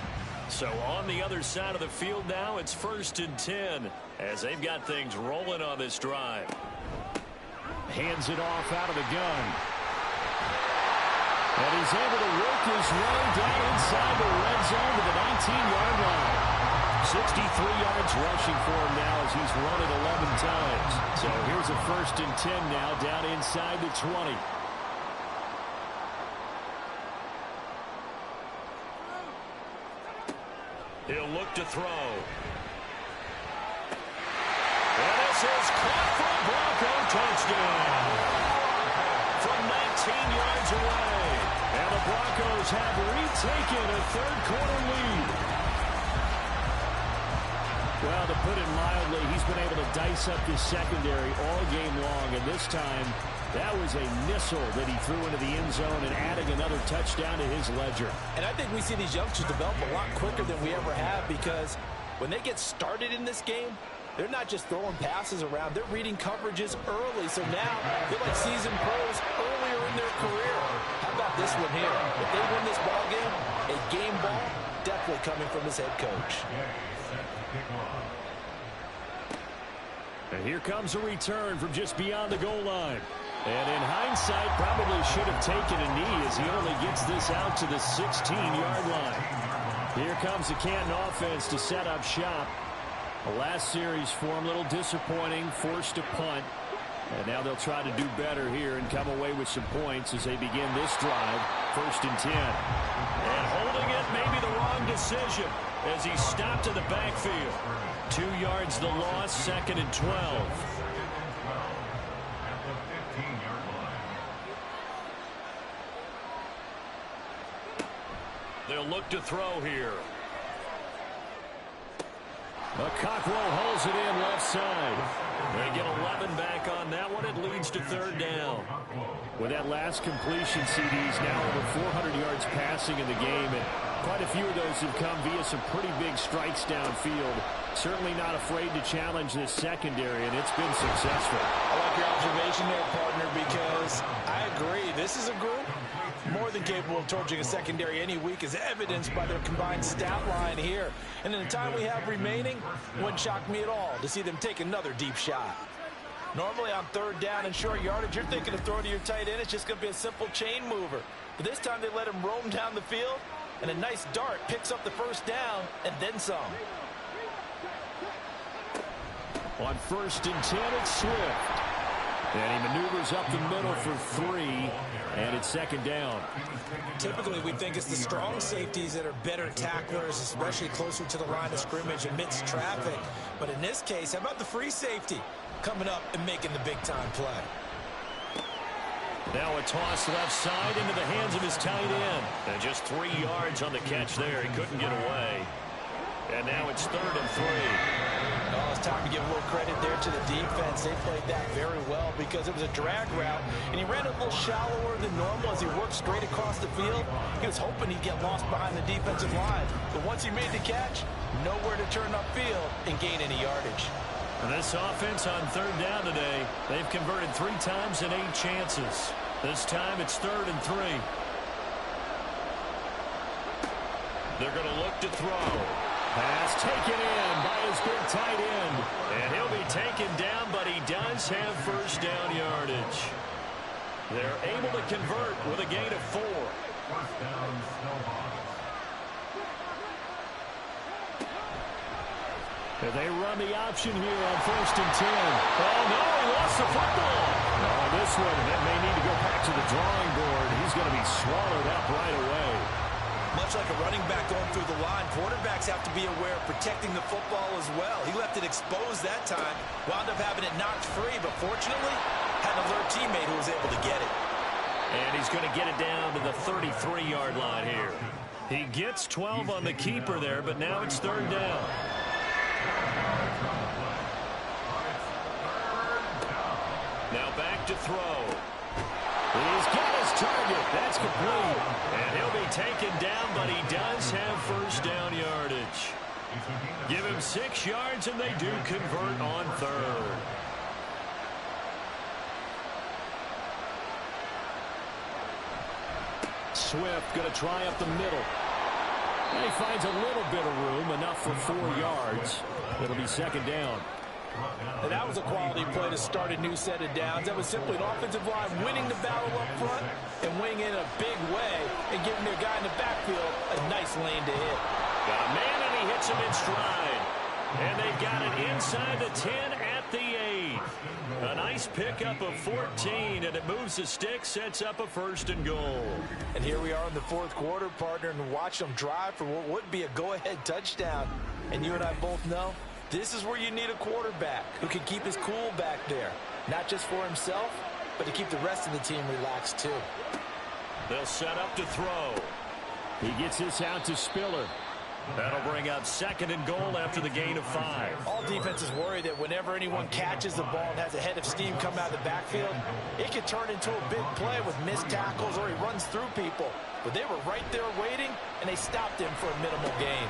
So on the other side of the field now, it's 1st and 10 as they've got things rolling on this drive. Hands it off out of the gun. And he's able to work his way down inside the red zone to the 19-yard line. 63 yards rushing for him now as he's run it 11 times. So here's a 1st and 10 now down inside the 20. He'll look to throw. And this is caught for a Bronco touchdown. yards away. And the Broncos have retaken a third-quarter lead. Well, to put it mildly, he's been able to dice up this secondary all game long, and this time that was a missile that he threw into the end zone and adding another touchdown to his ledger. And I think we see these youngsters develop a lot quicker than we ever have, because when they get started in this game, they're not just throwing passes around. They're reading coverages early. So now they're like seasoned pros earlier in their career. How about this one here? If they win this ball game, a game ball, definitely coming from his head coach. And here comes a return from just beyond the goal line. And in hindsight, probably should have taken a knee as he only gets this out to the 16-yard line. Here comes the Canton offense to set up shop. The last series for him, a little disappointing, forced to punt. And now they'll try to do better here and come away with some points as they begin this drive. 1st and 10. And holding it may be the wrong decision as he stopped in the backfield. 2 yards the loss, 2nd and 12. They'll look to throw here. Cockrell holds it in left side. They get 11 back on that one. It leads to 3rd down. With that last completion, CD's now over 400 yards passing in the game, and quite a few of those have come via some pretty big strikes downfield. Certainly not afraid to challenge this secondary, and it's been successful. I like your observation there, partner, because I agree. This is a group more than capable of torching a secondary any week, as evidenced by their combined stat line here. And in the time we have remaining, it wouldn't shock me at all to see them take another deep shot. Normally on 3rd down and short yardage, you're thinking of throwing to your tight end. It's just going to be a simple chain mover. But this time they let him roam down the field, and a nice dart picks up the 1st down and then some. On 1st and 10, it's Swift. And he maneuvers up the middle for 3, and it's 2nd down. Typically, we think it's the strong safeties that are better tacklers, especially closer to the line of scrimmage amidst traffic. But in this case, how about the free safety coming up and making the big-time play? Now a toss left side into the hands of his tight end. And just 3 yards on the catch there. He couldn't get away. And now it's 3rd and 3. Oh, it's time to give a little credit there to the defense. They played that very well because it was a drag route, and he ran a little shallower than normal as he worked straight across the field. He was hoping he'd get lost behind the defensive line. But once he made the catch, nowhere to turn upfield and gain any yardage. And this offense on 3rd down today, they've converted 3 times in 8 chances. This time it's 3rd and 3. They're going to look to throw. Pass taken in by his big tight end. And he'll be taken down, but he does have 1st down yardage. They're able to convert with a gain of 4. 1st down, Snowhawks. And they run the option here on 1st and 10. Oh, no, he lost the football. Oh, this one, that may need to go back to the drawing board. He's going to be swallowed up right away. Much like a running back going through the line, quarterbacks have to be aware of protecting the football as well. He left it exposed that time, wound up having it knocked free, but fortunately had an alert teammate who was able to get it. And he's going to get it down to the 33-yard line here. He gets 12 on the keeper there, but now it's 3rd down. Now back to throw. He's got his target. That's complete. And he'll be taken down, but he does have 1st down yardage. Give him 6 yards, and they do convert on 3rd. Swift going to try up the middle. And he finds a little bit of room, enough for 4 yards. It'll be 2nd down. And that was a quality play to start a new set of downs. That was simply an offensive line winning the battle up front and winning in a big way and giving their guy in the backfield a nice lane to hit. Got a man, and he hits him in stride. And they've got it inside the 10 at the 8. A nice pickup of 14, and it moves the stick, sets up a 1st and goal. And here we are in the 4th quarter, partner, and watch them drive for what would be a go-ahead touchdown. And you and I both know this is where you need a quarterback who can keep his cool back there, not just for himself, but to keep the rest of the team relaxed too. They'll set up to throw. He gets this out to Spiller. That'll bring up 2nd and goal after the gain of 5. All defenses worry that whenever anyone catches the ball and has a head of steam coming out of the backfield, it could turn into a big play with missed tackles or he runs through people. But they were right there waiting, and they stopped him for a minimal gain.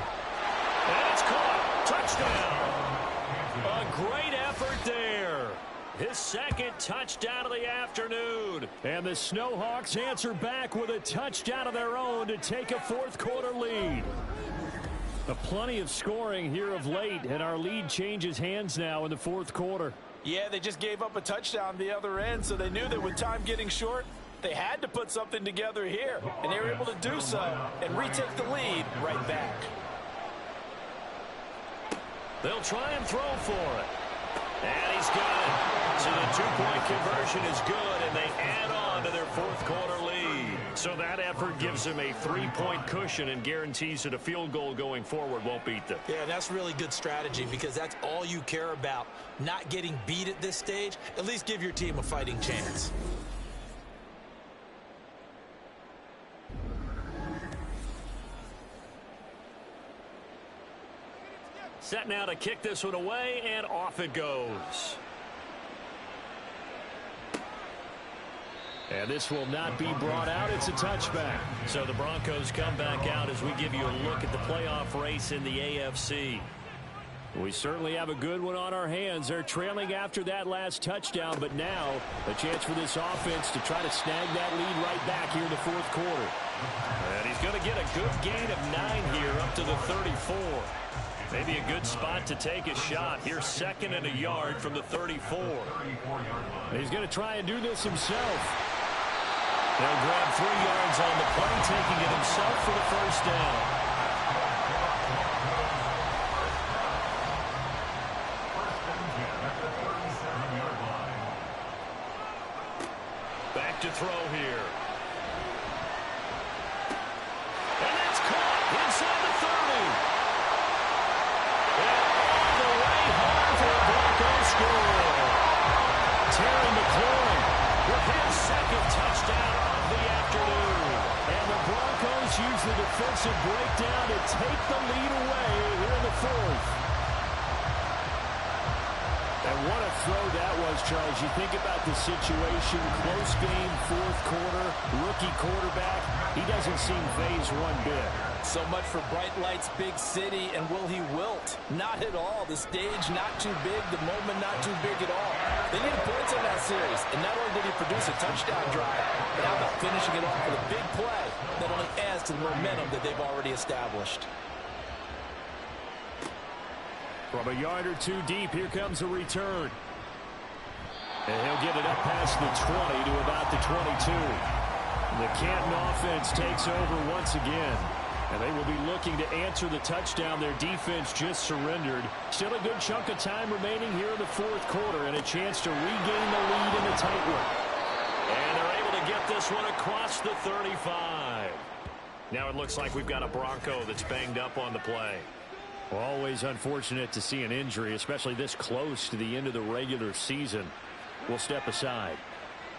And it's caught. Touchdown. A great effort there. His 2nd touchdown of the afternoon. And the Snowhawks answer back with a touchdown of their own to take a 4th quarter lead. Plenty of scoring here of late, and our lead changes hands now in the 4th quarter. Yeah, they just gave up a touchdown the other end, so they knew that with time getting short, they had to put something together here, and they were able to do so and retake the lead right back. They'll try and throw for it. And he's got it. So the 2-point conversion is good, and they add on to their 4th quarter lead. So that effort gives them a 3-point cushion and guarantees that a field goal going forward won't beat them. Yeah, that's really good strategy because that's all you care about. Not getting beat at this stage. At least give your team a fighting chance. Set now to kick this one away, and off it goes. And this will not be brought out. It's a touchback. So the Broncos come back out as we give you a look at the playoff race in the AFC. We certainly have a good one on our hands. They're trailing after that last touchdown, but now a chance for this offense to try to snag that lead right back here in the 4th quarter. And he's going to get a good gain of 9 here up to the 34. Maybe a good spot to take a shot. Here's 2nd and a yard from the 34. He's going to try and do this himself. They'll grab 3 yards on the play, taking it himself for the 1st down. Back to throw here. And that's caught inside the 30. And all the way home for the Broncos score. Terry McLaurin with his 2nd touchdown of the afternoon. And the Broncos use the defensive breakdown to take the lead away here in the 4th. And what a throw that was, Charles. You think about the situation, close game, 4th quarter, rookie quarterback. He doesn't seem phased one bit. So much for bright lights, big city, and will he wilt? Not at all. The stage not too big, the moment not too big at all. They needed points on that series, and not only did he produce a touchdown drive, but how about finishing it off with a big play that only adds to the momentum that they've already established. From a yard or 2 deep, here comes a return. And he'll get it up past the 20 to about the 22. The Canton offense takes over once again. And they will be looking to answer the touchdown their defense just surrendered. Still a good chunk of time remaining here in the 4th quarter and a chance to regain the lead in a tight one. And they're able to get this one across the 35. Now it looks like we've got a Bronco that's banged up on the play. Always unfortunate to see an injury, especially this close to the end of the regular season. We'll step aside.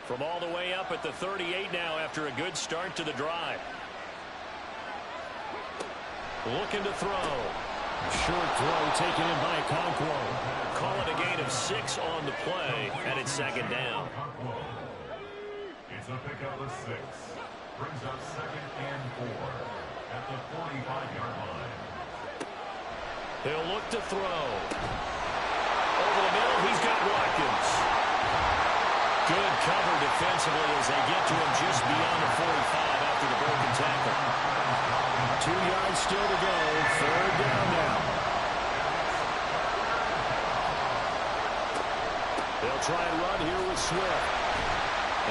From all the way up at the 38 now after a good start to the drive. Looking to throw. Short throw taken in by Okonkwo. Call it a gain of 6 on the play, and it's 2nd down. It's a pickup of 6. Brings up 2nd and 4 at the 45-yard line. He'll look to throw. Over the middle, he's got Watkins. Good cover defensively as they get to him just beyond the 45 after the broken tackle. 2 yards still to go. 3rd down now. They'll try and run here with Swift.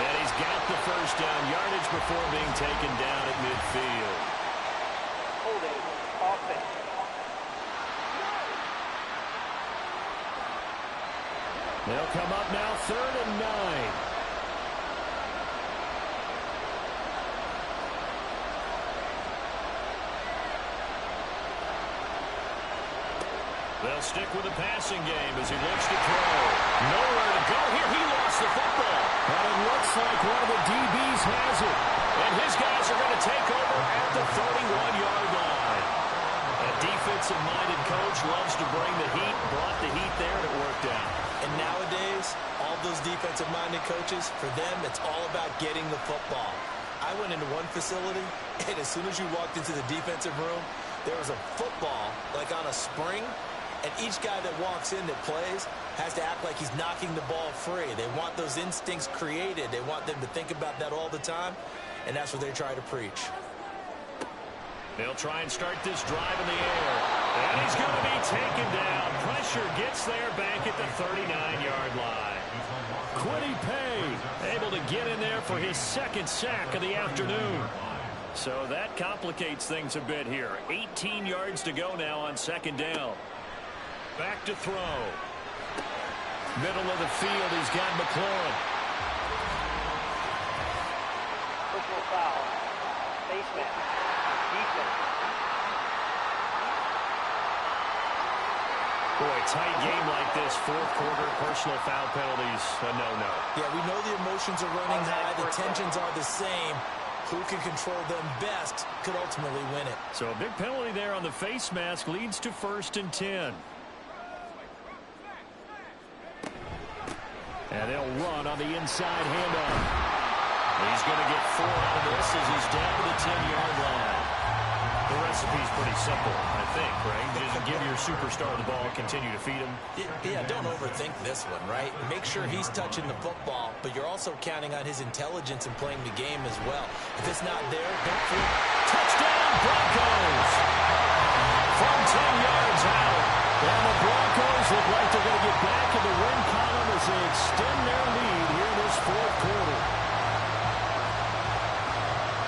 And he's got the 1st down yardage before being taken down at midfield. Holding offense. They'll come up now 3rd and 9. They'll stick with the passing game as he looks to throw. Nowhere to go here. He lost the football. And it Broncos has it. And his guys are going to take over at the 31-yard line. A defensive-minded coach loves to bring the heat, brought the heat there, and it worked out. And nowadays, all those defensive-minded coaches, for them, it's all about getting the football. I went into one facility, and as soon as you walked into the defensive room, there was a football, like on a spring, and each guy that walks in that plays has to act like he's knocking the ball free. They want those instincts created. They want them to think about that all the time, and that's what they try to preach. They'll try and start this drive in the air. And he's going to be taken down. Pressure gets there back at the 39-yard line. Quiddy Pay able to get in there for his second sack of the afternoon. So that complicates things a bit here. 18 yards to go now on second down. Back to throw. Middle of the field, he's got McLaurin. Personal foul. Face mask. Defense. Boy, tight game like this, fourth quarter, personal foul penalties, a no-no. Yeah, we know the emotions are running high. The tensions are the same. Who can control them best could ultimately win it. So a big penalty there on the face mask leads to 1st and 10. And they'll run on the inside handoff. He's going to get 4 out of this as he's down to the 10-yard line. The recipe's pretty simple, I think, right? Just give your superstar the ball, continue to feed him. Yeah, don't overthink this one, right? Make sure he's touching the football, but you're also counting on his intelligence in playing the game as well. If it's not there, don't flip. Touchdown, Broncos! From 10 yards out. And the Broncos look like they're going to get back in the win column as they extend their lead here in this fourth quarter.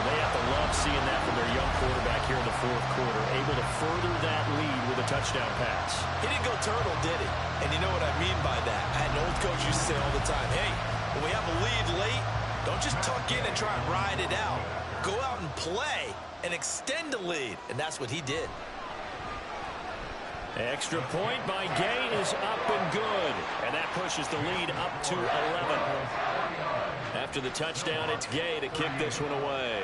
They have to love seeing that from their young quarterback here in the fourth quarter, able to further that lead with a touchdown pass. He didn't go turtle, did he? And you know what I mean by that. I had an old coach used to say all the time, hey, when we have a lead late, don't just tuck in and try and ride it out. Go out and play and extend the lead. And that's what he did. Extra point by Gay is up and good. And that pushes the lead up to 11. After the touchdown, it's Gay to kick this one away.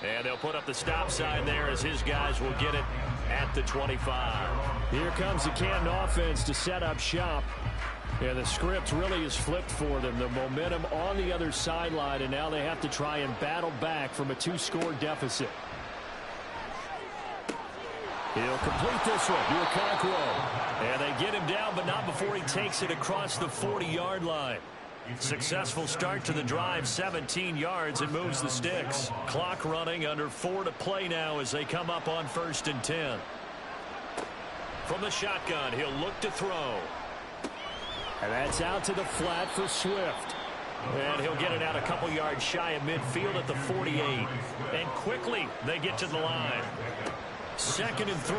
And they'll put up the stop sign there as his guys will get it at the 25. Here comes the Canton offense to set up shop. Yeah, the script really is flipped for them. The momentum on the other sideline, and now they have to try and battle back from a 2-score deficit. He'll complete this one to Okonkwo. And they get him down, but not before he takes it across the 40-yard line. Successful start to the drive, 17 yards, and moves the sticks. Clock running, under 4 to play now as they come up on 1st and 10. From the shotgun, he'll look to throw. And that's out to the flat for Swift. And he'll get it out a couple yards shy of midfield at the 48. And quickly, they get to the line. 2nd and 3.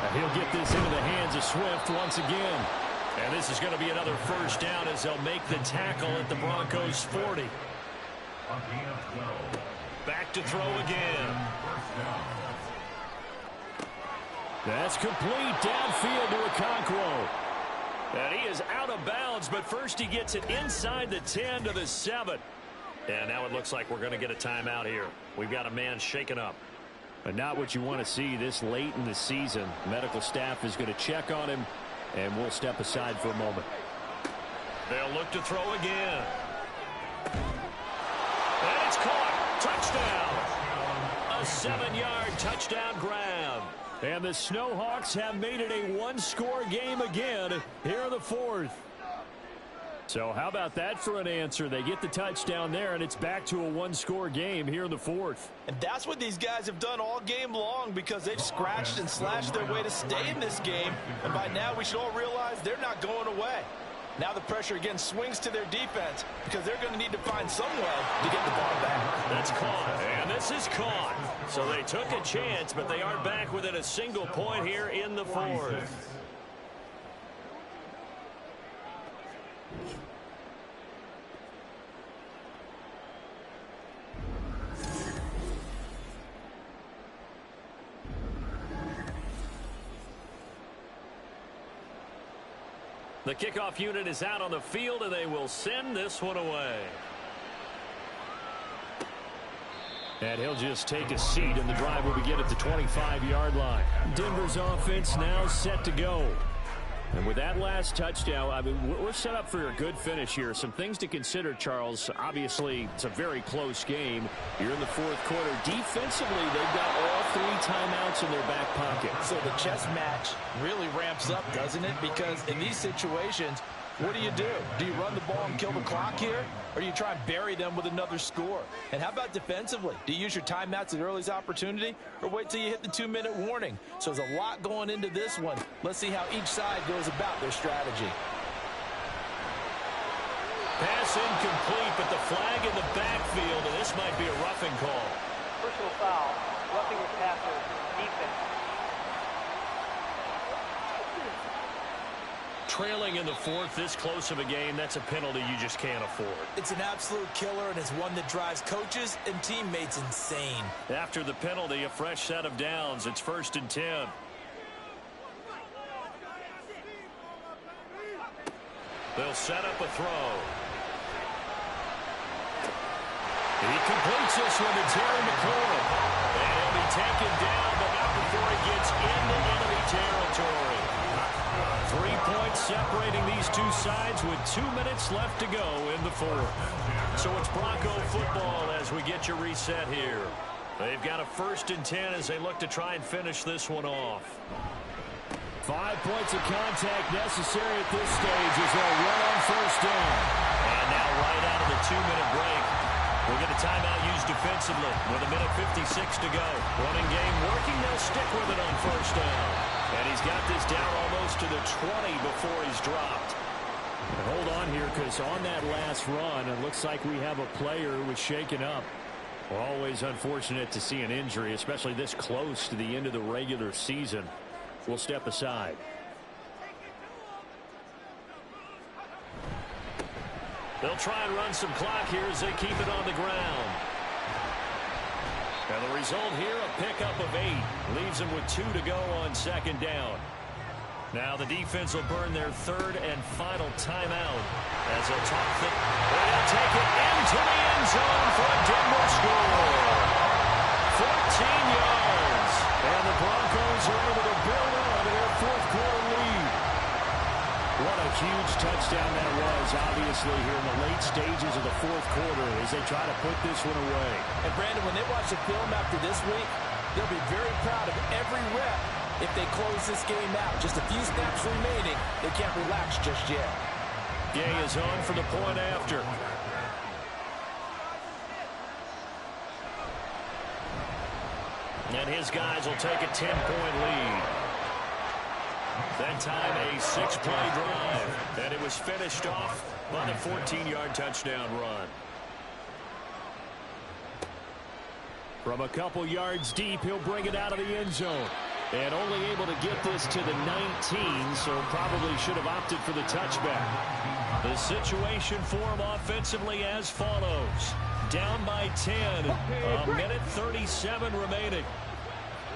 And he'll get this into the hands of Swift once again. And this is going to be another first down as they'll make the tackle at the Broncos' 40. Back to throw again. That's complete downfield to Okonkwo. And he is out of bounds, but first he gets it inside the 10 to the 7. And now it looks like we're going to get a timeout here. We've got a man shaken up. But not what you want to see this late in the season. Medical staff is going to check on him, and we'll step aside for a moment. They'll look to throw again. And it's caught. Touchdown. A 7-yard touchdown grab. And the Snowhawks have made it a 1-score game again here in the fourth. So how about that for an answer? They get the touchdown there, and it's back to a 1-score game here in the fourth. And that's what these guys have done all game long, because they've scratched and slashed their way to stay in this game. And by now, we should all realize they're not going away. Now the pressure again swings to their defense, because they're going to need to find some way to get the ball back. That's caught, and this is caught. So they took a chance, but they are back within a single point here in the fourth. The kickoff unit is out on the field, and they will send this one away. And he'll just take a seat, and the drive will begin at the 25-yard line. Denver's offense now set to go. And with that last touchdown, I mean, we're set up for a good finish here. Some things to consider, Charles. Obviously, it's a very close game. You're in the fourth quarter. Defensively, they've got all 3 timeouts in their back pocket. So the chess match really ramps up, doesn't it? Because in these situations, what do? Do you run the ball and kill the clock here? Or do you try and bury them with another score? And how about defensively? Do you use your timeouts at earliest opportunity? Or wait till you hit the 2-minute warning? So there's a lot going into this one. Let's see how each side goes about their strategy. Pass incomplete, but the flag in the backfield, and this might be a roughing call. Personal foul, roughing the passer, defense. Trailing in the fourth, this close of a game, that's a penalty you just can't afford. It's an absolute killer, and it's one that drives coaches and teammates insane. After the penalty, a fresh set of downs. It's 1st and 10. They'll set up a throw. He completes this one to Terry McLaurin. And he'll be taken down, but not before he gets into enemy territory. 3 points separating these two sides with 2 minutes left to go in the fourth. So it's Bronco football as we get you reset here. They've got a 1st and 10 as they look to try and finish this one off. 5 points of contact necessary at this stage as they'll run on 1st down. And now right out of the 2-minute break, we'll get a timeout used defensively with 1:56 to go. Running game working. They'll stick with it on 1st down. And he's got this down almost to the 20 before he's dropped. And hold on here, because on that last run, it looks like we have a player who was shaken up. Always unfortunate to see an injury, especially this close to the end of the regular season. We'll step aside. They'll try and run some clock here as they keep it on the ground. And the result here, a pickup of 8. Leaves them with 2 to go on 2nd down. Now the defense will burn their 3rd and final timeout as they'll toss it. They'll take it into the end zone for a Denver score. 14 yards. And the Broncos are able to build on to their 4th quarter lead. What a huge touchdown that was, obviously, here in the late stages of the 4th quarter as they try to put this one away. And Brandon, when they watch the film after this week, they'll be very proud of every rep if they close this game out. Just a few snaps remaining. They can't relax just yet. Gay is on for the point after. And his guys will take a 10-point lead. That time a 6-play drive. And it was finished off by the 14-yard touchdown run. From a couple yards deep, he'll bring it out of the end zone. And only able to get this to the 19, so probably should have opted for the touchback. The situation for him offensively as follows. Down by 10. A minute 37 remaining.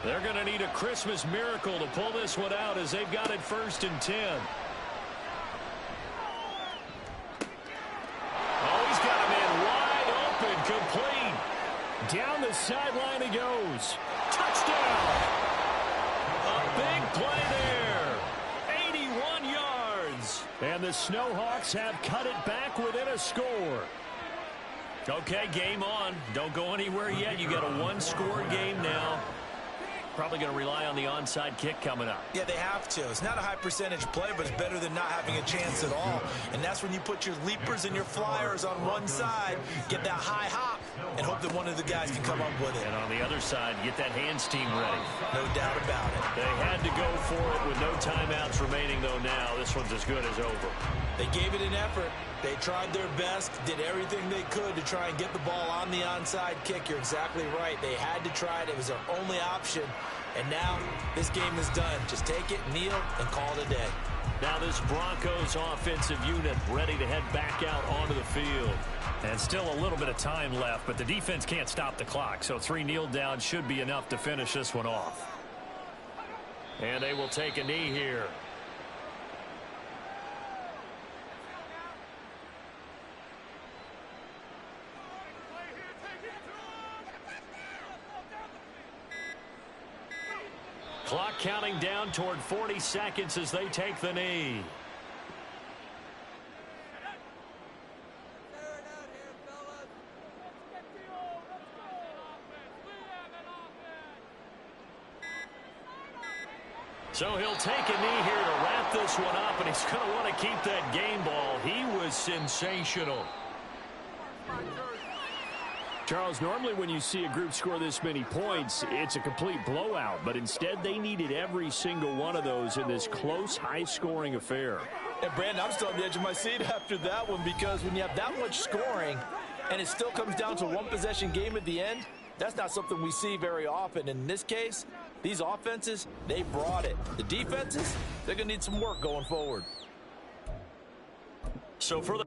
They're going to need a Christmas miracle to pull this one out as they've got it 1st and 10. Oh, he's got a man wide open, complete. Down the sideline he goes. Touchdown. A big play there. 81 yards. And the Snowhawks have cut it back within a score. Okay, game on. Don't go anywhere yet. You got a 1-score game now. Probably going to rely on the onside kick coming up. Yeah, they have to. It's not a high percentage play, but it's better than not having a chance at all. And that's when you put your leapers and your flyers on one side, get that high hop, and hope that one of the guys can come up with it. And on the other side, get that hands team ready. No doubt about it. They had to go for it with no timeouts remaining, though, now. This one's as good as over. They gave it an effort. They tried their best, did everything they could to try and get the ball on the onside kick. You're exactly right. They had to try it. It was their only option. And now this game is done. Just take it, kneel, and call it a day. Now this Broncos offensive unit ready to head back out onto the field. And still a little bit of time left, but the defense can't stop the clock. So 3 kneel downs should be enough to finish this one off. And they will take a knee here. Clock counting down toward 40 seconds as they take the knee. So he'll take a knee here to wrap this one up, and he's going to want to keep that game ball. He was sensational. Charles, normally when you see a group score this many points, it's a complete blowout. But instead, they needed every single one of those in this close, high-scoring affair. And, Brandon, I'm still on the edge of my seat after that one, because when you have that much scoring and it still comes down to a one-possession game at the end, that's not something we see very often. In this case, these offenses, they brought it. The defenses, they're going to need some work going forward. So for the